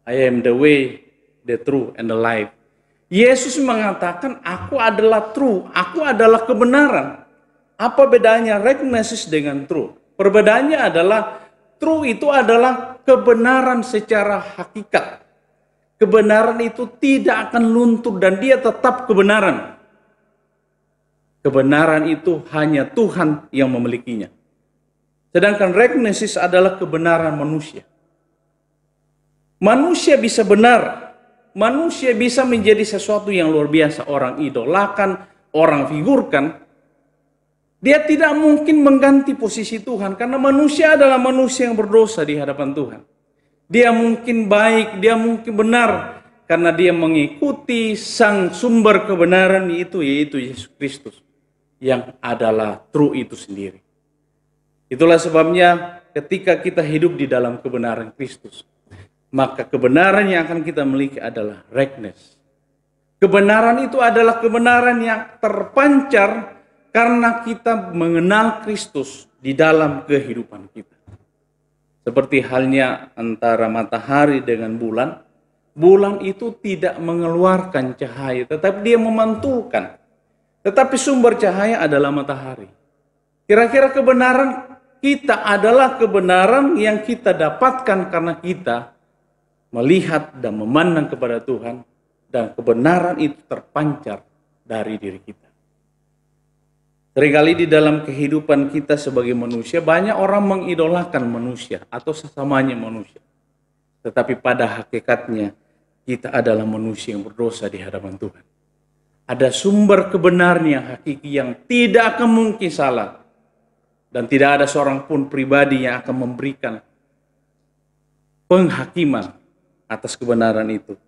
I am the way, the truth, and the life. Yesus mengatakan, aku adalah true, aku adalah kebenaran. Apa bedanya regnesis dengan true? Perbedaannya adalah true itu adalah kebenaran secara hakikat. Kebenaran itu tidak akan luntur dan dia tetap kebenaran. Kebenaran itu hanya Tuhan yang memilikinya. Sedangkan regnesis adalah kebenaran manusia. Manusia bisa benar. Manusia bisa menjadi sesuatu yang luar biasa. Orang idolakan, orang figurkan. Dia tidak mungkin mengganti posisi Tuhan. Karena manusia adalah manusia yang berdosa di hadapan Tuhan. Dia mungkin baik, dia mungkin benar. Karena dia mengikuti sang sumber kebenaran itu, yaitu Yesus Kristus. Yang adalah true itu sendiri. Itulah sebabnya ketika kita hidup di dalam kebenaran Kristus, maka kebenaran yang akan kita miliki adalah regnes. Kebenaran itu adalah kebenaran yang terpancar karena kita mengenal Kristus di dalam kehidupan kita. Seperti halnya antara matahari dengan bulan, bulan itu tidak mengeluarkan cahaya, tetapi dia memantulkan. Tetapi sumber cahaya adalah matahari. Kira-kira kebenaran kita adalah kebenaran yang kita dapatkan karena kita melihat dan memandang kepada Tuhan, dan kebenaran itu terpancar dari diri kita. Seringkali di dalam kehidupan kita sebagai manusia, banyak orang mengidolakan manusia atau sesamanya manusia. Tetapi pada hakikatnya, kita adalah manusia yang berdosa di hadapan Tuhan. Ada sumber kebenaran yang hakiki yang tidak akan mungkin salah. Dan tidak ada seorang pun pribadi yang akan memberikan penghakiman atas kebenaran itu,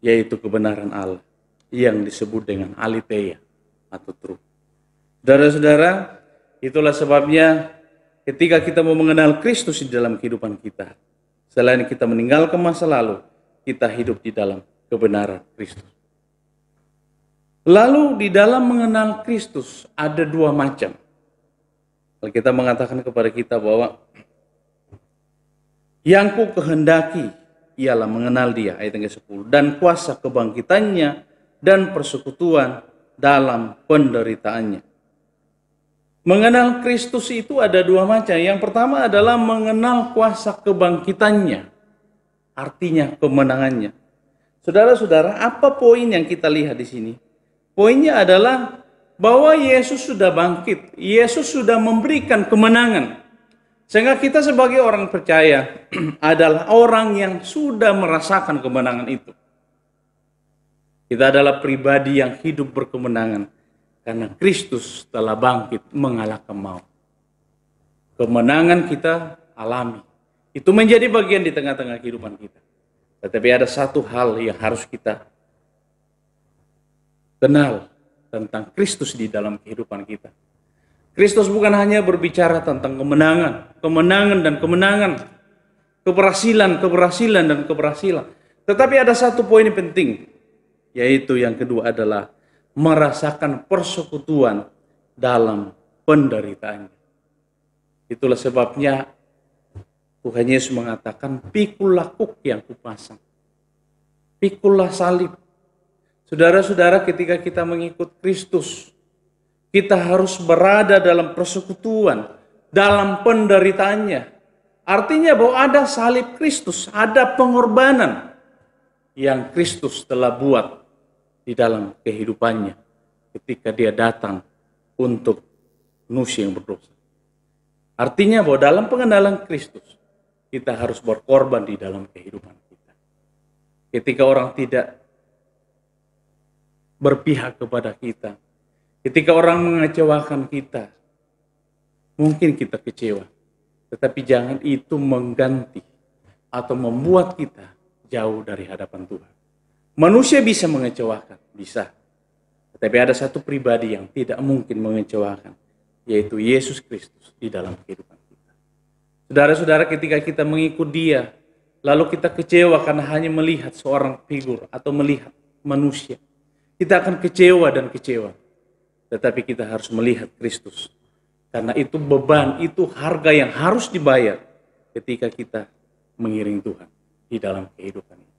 yaitu kebenaran Allah yang disebut dengan aletheia atau true. Saudara-saudara, itulah sebabnya ketika kita mau mengenal Kristus di dalam kehidupan kita, selain kita meninggalkan masa lalu, kita hidup di dalam kebenaran Kristus. Lalu di dalam mengenal Kristus ada dua macam. Kalau kita mengatakan kepada kita bahwa yang ku kehendaki ialah mengenal dia, ayat yang ke-10, dan kuasa kebangkitannya dan persekutuan dalam penderitaannya. Mengenal Kristus itu ada dua macam. Yang pertama adalah mengenal kuasa kebangkitannya. Artinya kemenangannya. Saudara-saudara, apa poin yang kita lihat di sini? Poinnya adalah bahwa Yesus sudah bangkit, Yesus sudah memberikan kemenangan. Sehingga kita sebagai orang percaya adalah orang yang sudah merasakan kemenangan itu. Kita adalah pribadi yang hidup berkemenangan karena Kristus telah bangkit mengalahkan maut. Kemenangan kita alami. Itu menjadi bagian di tengah-tengah kehidupan kita. Tetapi ada satu hal yang harus kita kenal tentang Kristus di dalam kehidupan kita. Kristus bukan hanya berbicara tentang kemenangan dan kemenangan, keberhasilan dan keberhasilan. Tetapi ada satu poin yang penting, yaitu yang kedua adalah merasakan persekutuan dalam penderitaannya. Itulah sebabnya Tuhan Yesus mengatakan, pikulah kuk yang kupasang, pikulah salib. Saudara-saudara, ketika kita mengikut Kristus, kita harus berada dalam persekutuan, dalam penderitaannya. Artinya bahwa ada salib Kristus, ada pengorbanan yang Kristus telah buat di dalam kehidupannya ketika dia datang untuk manusia yang berdosa. Artinya bahwa dalam pengenalan Kristus, kita harus berkorban di dalam kehidupan kita. Ketika orang tidak berpihak kepada kita, ketika orang mengecewakan kita, mungkin kita kecewa, tetapi jangan itu mengganti atau membuat kita jauh dari hadapan Tuhan. Manusia bisa mengecewakan, bisa, tetapi ada satu pribadi yang tidak mungkin mengecewakan, yaitu Yesus Kristus di dalam kehidupan kita. Saudara-saudara, ketika kita mengikut Dia, lalu kita kecewa karena hanya melihat seorang figur atau melihat manusia, kita akan kecewa dan kecewa. Tetapi kita harus melihat Kristus. Karena itu beban, itu harga yang harus dibayar ketika kita mengiring Tuhan di dalam kehidupan ini.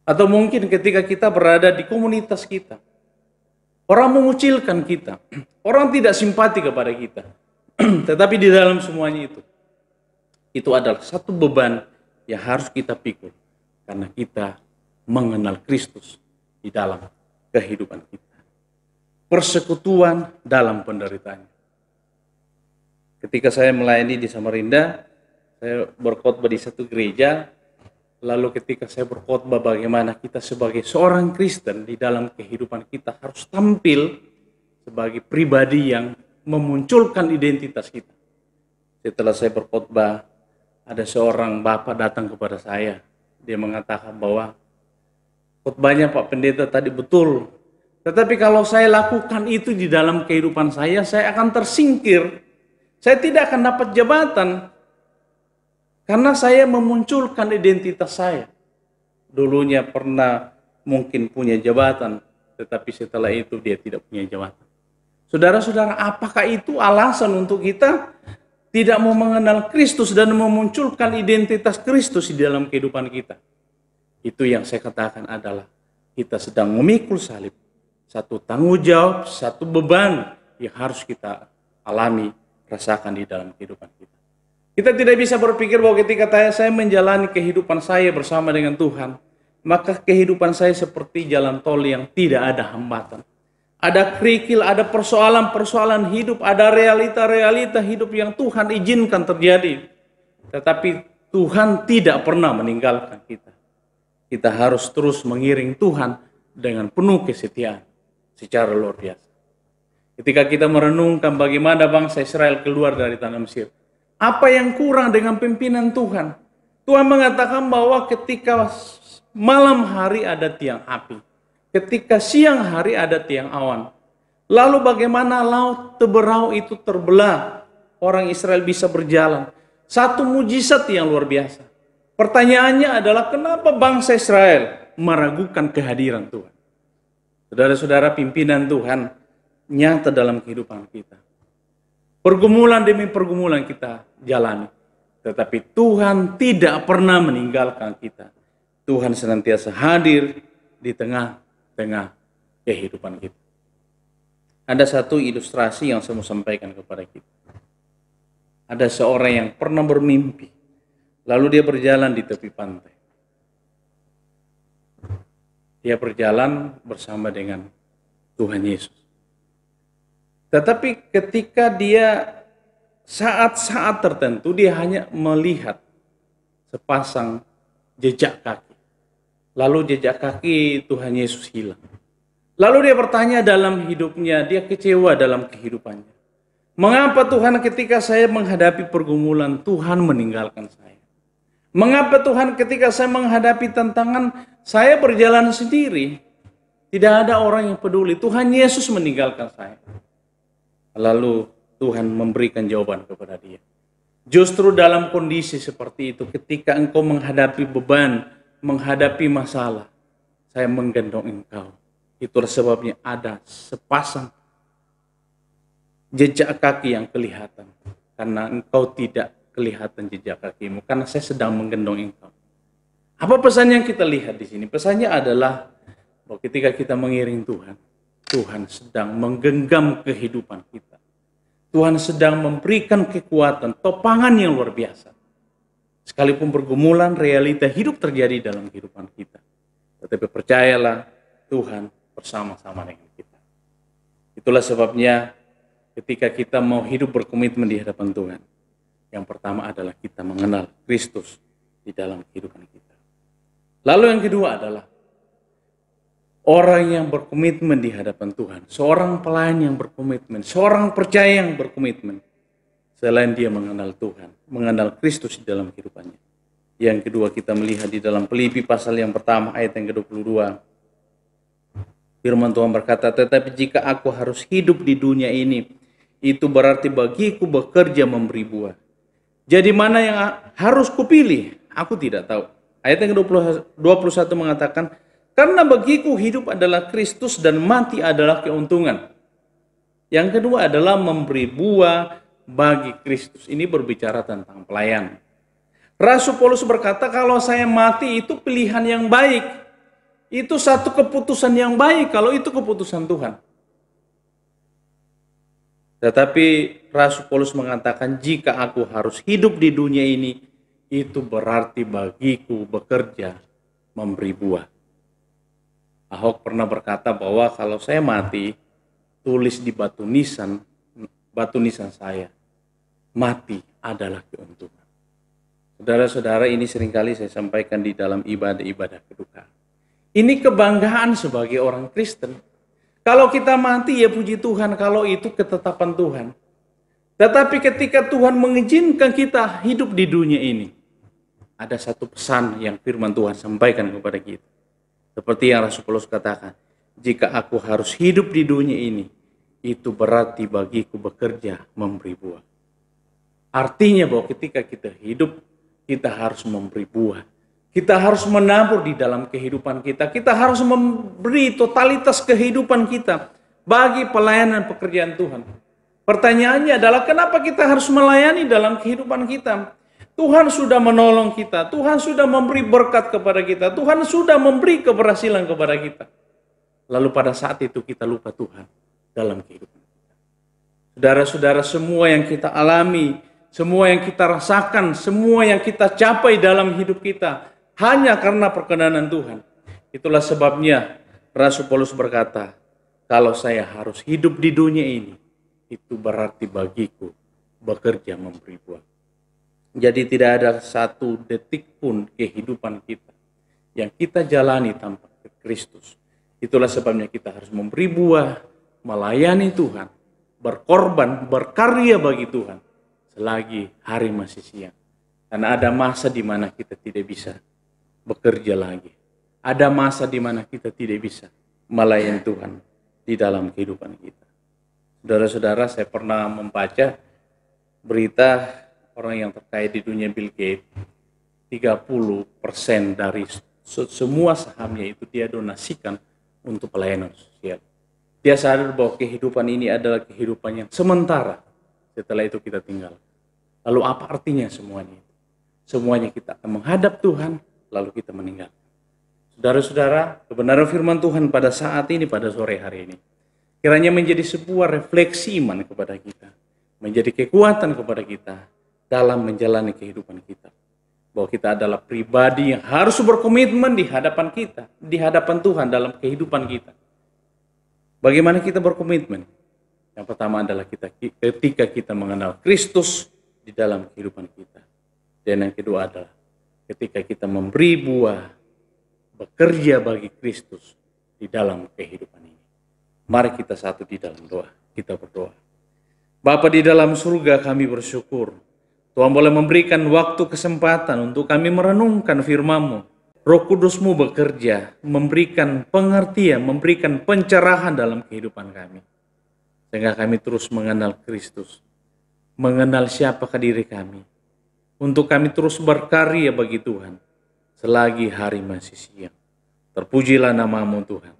Atau mungkin ketika kita berada di komunitas kita, orang mengucilkan kita, orang tidak simpati kepada kita. Tetapi di dalam semuanya itu adalah satu beban yang harus kita pikul. Karena kita mengenal Kristus di dalam kehidupan kita. Persekutuan dalam penderitaannya. Ketika saya melayani di Samarinda, saya berkhotbah di satu gereja. Lalu ketika saya berkhotbah bagaimana kita sebagai seorang Kristen di dalam kehidupan kita harus tampil sebagai pribadi yang memunculkan identitas kita. Setelah saya berkhotbah, ada seorang bapak datang kepada saya. Dia mengatakan bahwa khotbahnya Pak Pendeta tadi betul. Tetapi kalau saya lakukan itu di dalam kehidupan saya akan tersingkir. Saya tidak akan dapat jabatan. Karena saya memunculkan identitas saya. Dulunya pernah mungkin punya jabatan, tetapi setelah itu dia tidak punya jabatan. Saudara-saudara, apakah itu alasan untuk kita tidak mau mengenal Kristus dan memunculkan identitas Kristus di dalam kehidupan kita? Itu yang saya katakan adalah kita sedang memikul salib. Satu tanggung jawab, satu beban yang harus kita alami, rasakan di dalam kehidupan kita. Kita tidak bisa berpikir bahwa ketika saya menjalani kehidupan saya bersama dengan Tuhan, maka kehidupan saya seperti jalan tol yang tidak ada hambatan. Ada kerikil, ada persoalan-persoalan hidup, ada realita-realita hidup yang Tuhan izinkan terjadi. Tetapi Tuhan tidak pernah meninggalkan kita. Kita harus terus mengiring Tuhan dengan penuh kesetiaan secara luar biasa. Ketika kita merenungkan bagaimana bangsa Israel keluar dari tanah Mesir, apa yang kurang dengan pimpinan Tuhan? Tuhan mengatakan bahwa ketika malam hari ada tiang api, ketika siang hari ada tiang awan. Lalu bagaimana laut Teberau itu terbelah, orang Israel bisa berjalan. Satu mujizat yang luar biasa. Pertanyaannya adalah kenapa bangsa Israel meragukan kehadiran Tuhan? Saudara-saudara, pimpinan Tuhan nyata dalam kehidupan kita. Pergumulan demi pergumulan kita jalani. Tetapi Tuhan tidak pernah meninggalkan kita. Tuhan senantiasa hadir di tengah-tengah kehidupan kita. Ada satu ilustrasi yang saya mau sampaikan kepada kita. Ada seorang yang pernah bermimpi. Lalu dia berjalan di tepi pantai. Dia berjalan bersama dengan Tuhan Yesus. Tetapi ketika dia saat-saat tertentu dia hanya melihat sepasang jejak kaki. Lalu jejak kaki Tuhan Yesus hilang. Lalu dia bertanya dalam hidupnya, dia kecewa dalam kehidupannya. Mengapa Tuhan ketika saya menghadapi pergumulan, Tuhan meninggalkan saya? Mengapa Tuhan ketika saya menghadapi tantangan, saya berjalan sendiri? Tidak ada orang yang peduli, Tuhan Yesus meninggalkan saya. Lalu Tuhan memberikan jawaban kepada dia. Justru dalam kondisi seperti itu, ketika engkau menghadapi beban, menghadapi masalah, saya menggendong engkau. Itulah sebabnya ada sepasang jejak kaki yang kelihatan. Karena engkau tidak kelihatan jejak kakimu. Karena saya sedang menggendong engkau. Apa pesan yang kita lihat di sini? Pesannya adalah bahwa ketika kita mengiring Tuhan, Tuhan sedang menggenggam kehidupan kita. Tuhan sedang memberikan kekuatan, topangan yang luar biasa. Sekalipun pergumulan, realita hidup terjadi dalam kehidupan kita. Tetapi percayalah, Tuhan bersama-sama dengan kita. Itulah sebabnya ketika kita mau hidup berkomitmen di hadapan Tuhan, yang pertama adalah kita mengenal Kristus di dalam kehidupan kita. Lalu yang kedua adalah orang yang berkomitmen di hadapan Tuhan, seorang pelayan yang berkomitmen, seorang percaya yang berkomitmen, selain dia mengenal Tuhan, mengenal Kristus di dalam kehidupannya. Yang kedua kita melihat di dalam Filipi pasal yang pertama ayat yang ke-22. Firman Tuhan berkata, tetapi jika aku harus hidup di dunia ini, itu berarti bagiku bekerja memberi buah. Jadi mana yang harus kupilih? Aku tidak tahu. Ayat yang ke-21 mengatakan, karena bagiku hidup adalah Kristus dan mati adalah keuntungan. Yang kedua adalah memberi buah bagi Kristus. Ini berbicara tentang pelayan. Rasul Paulus berkata, kalau saya mati itu pilihan yang baik. Itu satu keputusan yang baik kalau itu keputusan Tuhan. Tetapi Rasul Paulus mengatakan, jika aku harus hidup di dunia ini, itu berarti bagiku bekerja memberi buah. Ahok pernah berkata bahwa kalau saya mati, tulis di batu nisan saya, mati adalah keuntungan. Saudara-saudara, ini seringkali saya sampaikan di dalam ibadah-ibadah kedukaan. Ini kebanggaan sebagai orang Kristen. Kalau kita mati ya puji Tuhan, kalau itu ketetapan Tuhan. Tetapi ketika Tuhan mengizinkan kita hidup di dunia ini, ada satu pesan yang firman Tuhan sampaikan kepada kita. Seperti yang Rasul Paulus katakan, jika aku harus hidup di dunia ini, itu berarti bagiku bekerja memberi buah. Artinya bahwa ketika kita hidup, kita harus memberi buah. Kita harus menabur di dalam kehidupan kita. Kita harus memberi totalitas kehidupan kita bagi pelayanan pekerjaan Tuhan. Pertanyaannya adalah kenapa kita harus melayani dalam kehidupan kita? Tuhan sudah menolong kita. Tuhan sudah memberi berkat kepada kita. Tuhan sudah memberi keberhasilan kepada kita. Lalu pada saat itu kita lupa Tuhan dalam kehidupan kita. Saudara-saudara, semua yang kita alami, semua yang kita rasakan, semua yang kita capai dalam hidup kita, hanya karena perkenanan Tuhan. Itulah sebabnya Rasul Paulus berkata, kalau saya harus hidup di dunia ini, itu berarti bagiku bekerja memberi buah. Jadi tidak ada satu detik pun kehidupan kita yang kita jalani tanpa Kristus. Itulah sebabnya kita harus memberi buah, melayani Tuhan, berkorban, berkarya bagi Tuhan selagi hari masih siang. Karena ada masa di mana kita tidak bisa bekerja lagi. Ada masa di mana kita tidak bisa melayani Tuhan di dalam kehidupan kita. Saudara-saudara, saya pernah membaca berita orang yang terkaya di dunia, Bill Gates, 30% dari semua sahamnya itu dia donasikan untuk pelayanan sosial. Dia sadar bahwa kehidupan ini adalah kehidupan yang sementara. Setelah itu kita tinggal. Lalu apa artinya semuanya? Semuanya kita akan menghadap Tuhan, lalu kita meninggal. Saudara-saudara, kebenaran firman Tuhan pada saat ini, pada sore hari ini, kiranya menjadi sebuah refleksi iman kepada kita, menjadi kekuatan kepada kita dalam menjalani kehidupan kita. Bahwa kita adalah pribadi yang harus berkomitmen di hadapan kita, di hadapan Tuhan dalam kehidupan kita. Bagaimana kita berkomitmen? Yang pertama adalah ketika kita mengenal Kristus di dalam kehidupan kita. Dan yang kedua adalah ketika kita memberi buah, bekerja bagi Kristus di dalam kehidupan ini. Mari kita satu di dalam doa. Kita berdoa. Bapa di dalam surga, kami bersyukur Tuhan boleh memberikan waktu kesempatan untuk kami merenungkan firman-Mu. Roh Kudus-Mu bekerja, memberikan pengertian, memberikan pencerahan dalam kehidupan kami. Sehingga kami terus mengenal Kristus, mengenal siapakah diri kami. Untuk kami terus berkarya bagi Tuhan, selagi hari masih siang. Terpujilah nama-Mu Tuhan.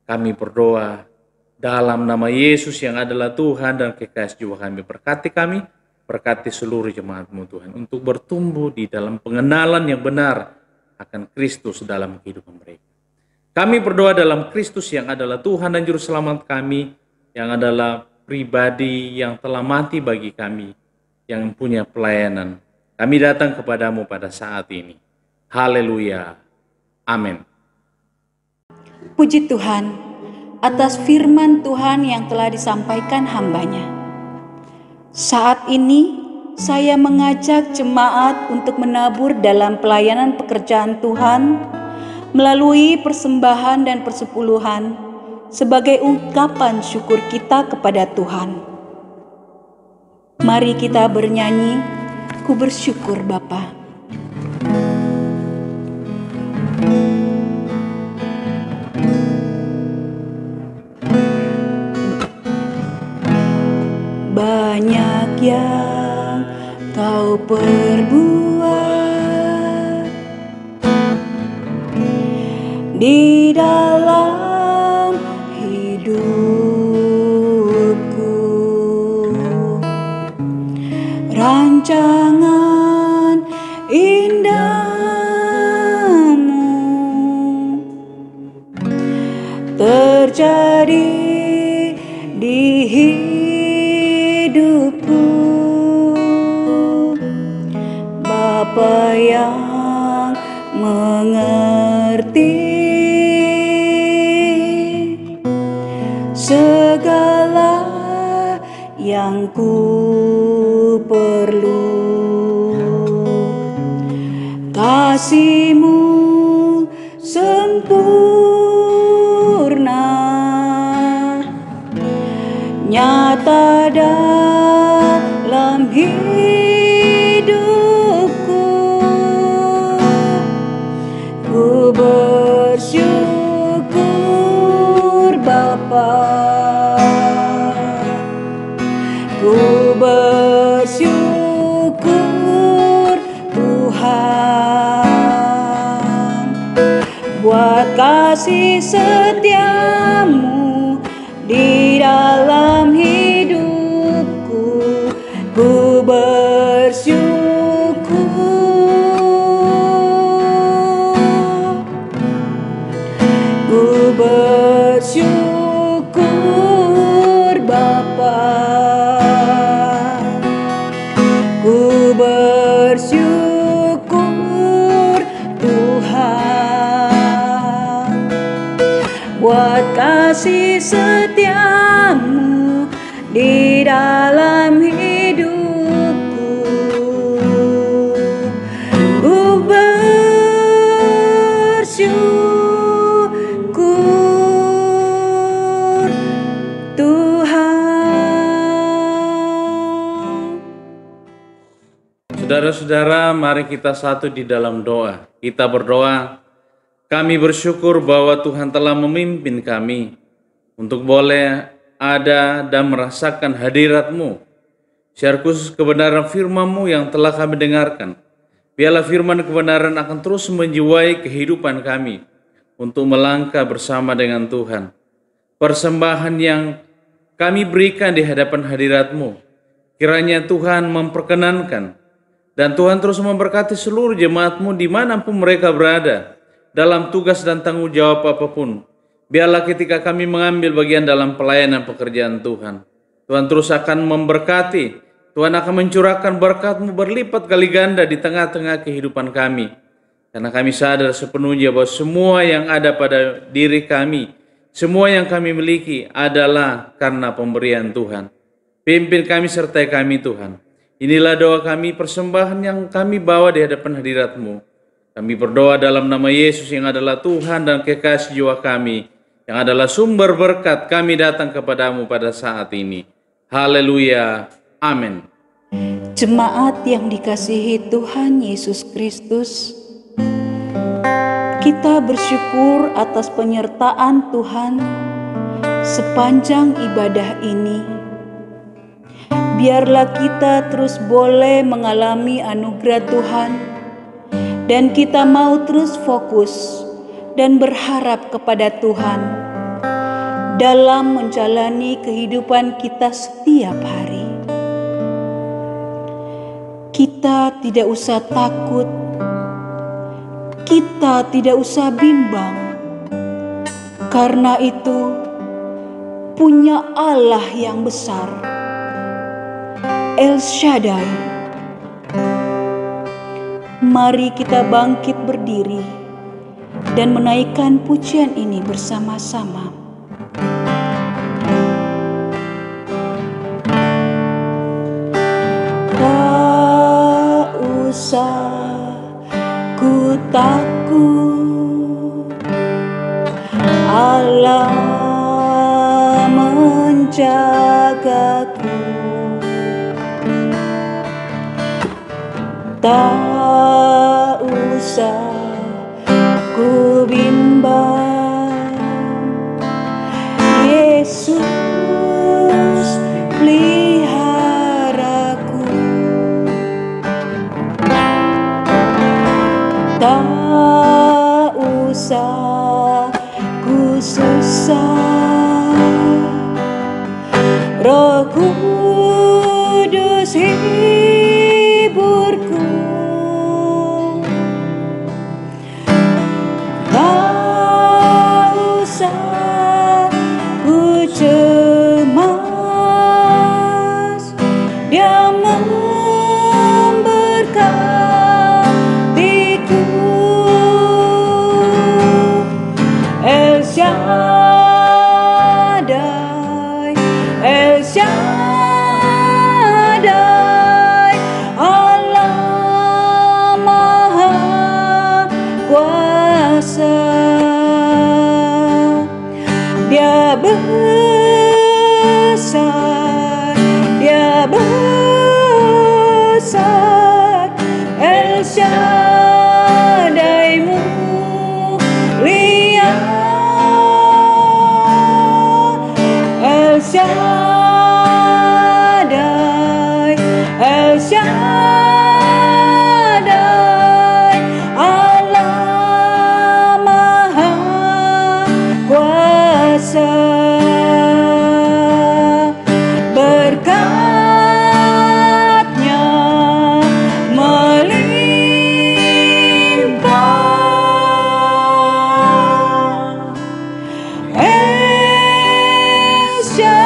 Kami berdoa dalam nama Yesus yang adalah Tuhan dan kekasih jiwa kami. Berkati kami, berkati seluruh jemaat-Mu Tuhan, untuk bertumbuh di dalam pengenalan yang benar akan Kristus dalam kehidupan mereka. Kami berdoa dalam Kristus yang adalah Tuhan dan Juru Selamat kami, yang adalah pribadi yang telah mati bagi kami, yang punya pelayanan. Kami datang kepadamu pada saat ini. Haleluya. Amin. Puji Tuhan atas firman Tuhan yang telah disampaikan hamba-Nya. Saat ini saya mengajak jemaat untuk menabur dalam pelayanan pekerjaan Tuhan melalui persembahan dan persepuluhan sebagai ungkapan syukur kita kepada Tuhan. Mari kita bernyanyi, Ku bersyukur Bapa. Banyak yang Kau perbuat di dalam hidupku, rancangan indahmu terjadi di hidupku. Bapa yang mengerti segala yang ku perlu, kasih-Mu sempurna nyata dalam hidupku. Ku bersyukur Bapa, ku bersyukur Tuhan buat kasih setia-Mu di dalam hidupku. Ku bersyukur Bapa, ku bersyukur Tuhan buat kasih setia-Mu di dalam hidupku. Ku bersyukur Tuhan. Saudara-saudara, mari kita satu di dalam doa. Kita berdoa, kami bersyukur bahwa Tuhan telah memimpin kami untuk boleh ada dan merasakan hadirat-Mu. Secara khusus kebenaran firman-Mu yang telah kami dengarkan. Biarlah firman kebenaran akan terus menjiwai kehidupan kami untuk melangkah bersama dengan Tuhan. Persembahan yang kami berikan di hadapan hadirat-Mu, kiranya Tuhan memperkenankan, dan Tuhan terus memberkati seluruh jemaat-Mu dimanapun mereka berada, dalam tugas dan tanggung jawab apapun. Biarlah ketika kami mengambil bagian dalam pelayanan pekerjaan Tuhan, Tuhan terus akan memberkati. Tuhan akan mencurahkan berkat-Mu berlipat kali ganda di tengah-tengah kehidupan kami. Karena kami sadar sepenuhnya bahwa semua yang ada pada diri kami, Semua yang kami miliki adalah karena pemberian Tuhan. Pimpin kami sertai kami Tuhan. Inilah doa kami, persembahan yang kami bawa di hadapan hadirat-Mu. Kami berdoa dalam nama Yesus yang adalah Tuhan dan kekasih jiwa kami, yang adalah sumber berkat kami datang kepadamu pada saat ini. Haleluya. Amin. Jemaat yang dikasihi Tuhan Yesus Kristus, kita bersyukur atas penyertaan Tuhan sepanjang ibadah ini. Biarlah kita terus boleh mengalami anugerah Tuhan, dan kita mau terus fokus dan berharap kepada Tuhan dalam menjalani kehidupan kita setiap hari. Kita tidak usah takut, kita tidak usah bimbang, karena itu punya Allah yang besar, El Shaddai. Mari kita bangkit berdiri dan menaikkan pujian ini bersama-sama. Tak usah ku takut, Allah menjagaku. Tak usah ku bimbang, Yesus peliharaku. Tak usah ku susah, Roh Kudus hiburku. Tak usah ku cemas, Dia memberkatiku. El Shaddai, El Shaddai, Allah Maha Kuasa. Dia besar, Dia besar, El Shaddai mulia, El Shaddai, El Shaddai, Allah Maha Kuasa. Berkat-Nya melimpah, El Shaddai.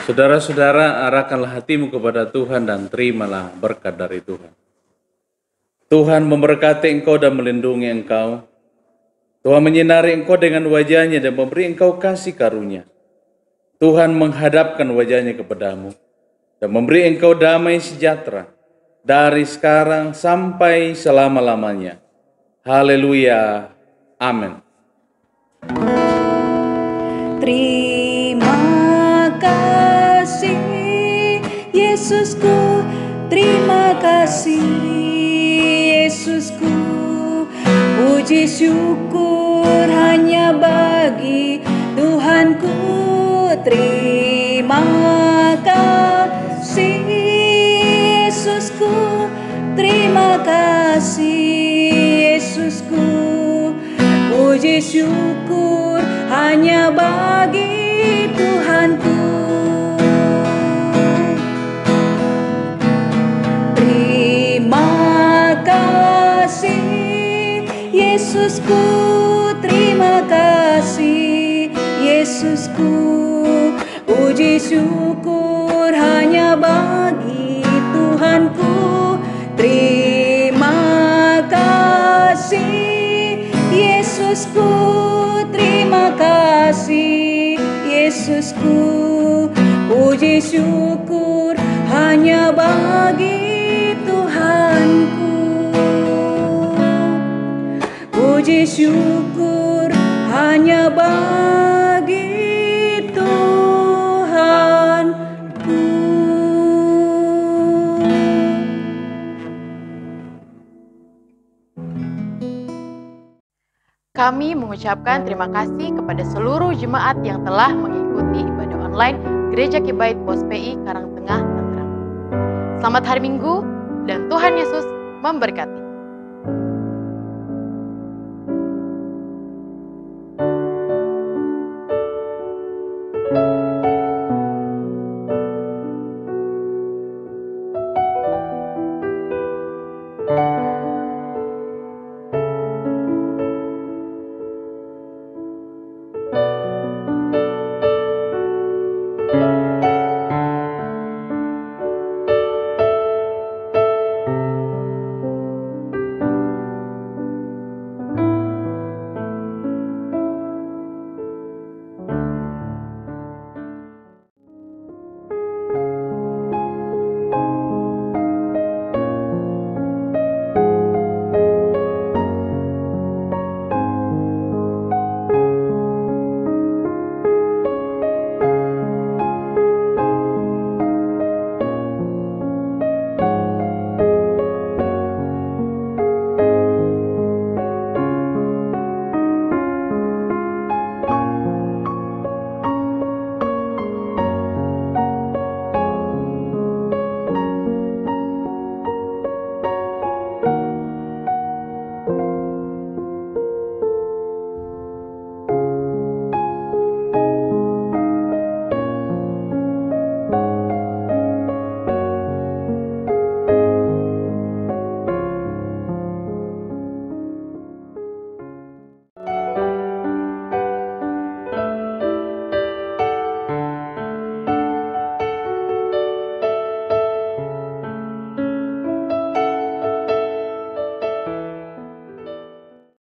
Saudara-saudara, arahkanlah hatimu kepada Tuhan dan terimalah berkat dari Tuhan. Tuhan memberkati engkau dan melindungi engkau. Tuhan menyinari engkau dengan wajah-Nya dan memberi engkau kasih karunia. Tuhan menghadapkan wajah-Nya kepadamu dan memberi engkau damai sejahtera dari sekarang sampai selama-lamanya. Haleluya. Amin. Terima kasih Yesusku, terima kasih Yesusku. Puji syukur hanya bagi Tuhanku. Terima kasih Yesusku, terima kasih Yesusku. Puji syukur hanya bagi Tuhanku. Terima kasih Yesusku, terima kasih Yesusku. Puji syukur hanya bagi Tuhanku. Yesusku. Puji syukur hanya bagi Tuhanku. Puji syukur hanya bagi Tuhanku. Kami mengucapkan terima kasih kepada seluruh jemaat yang telah mengikuti ibadah online Gereja Kibait Pos PI Karangtengah, Tangerang. Selamat hari Minggu dan Tuhan Yesus memberkati.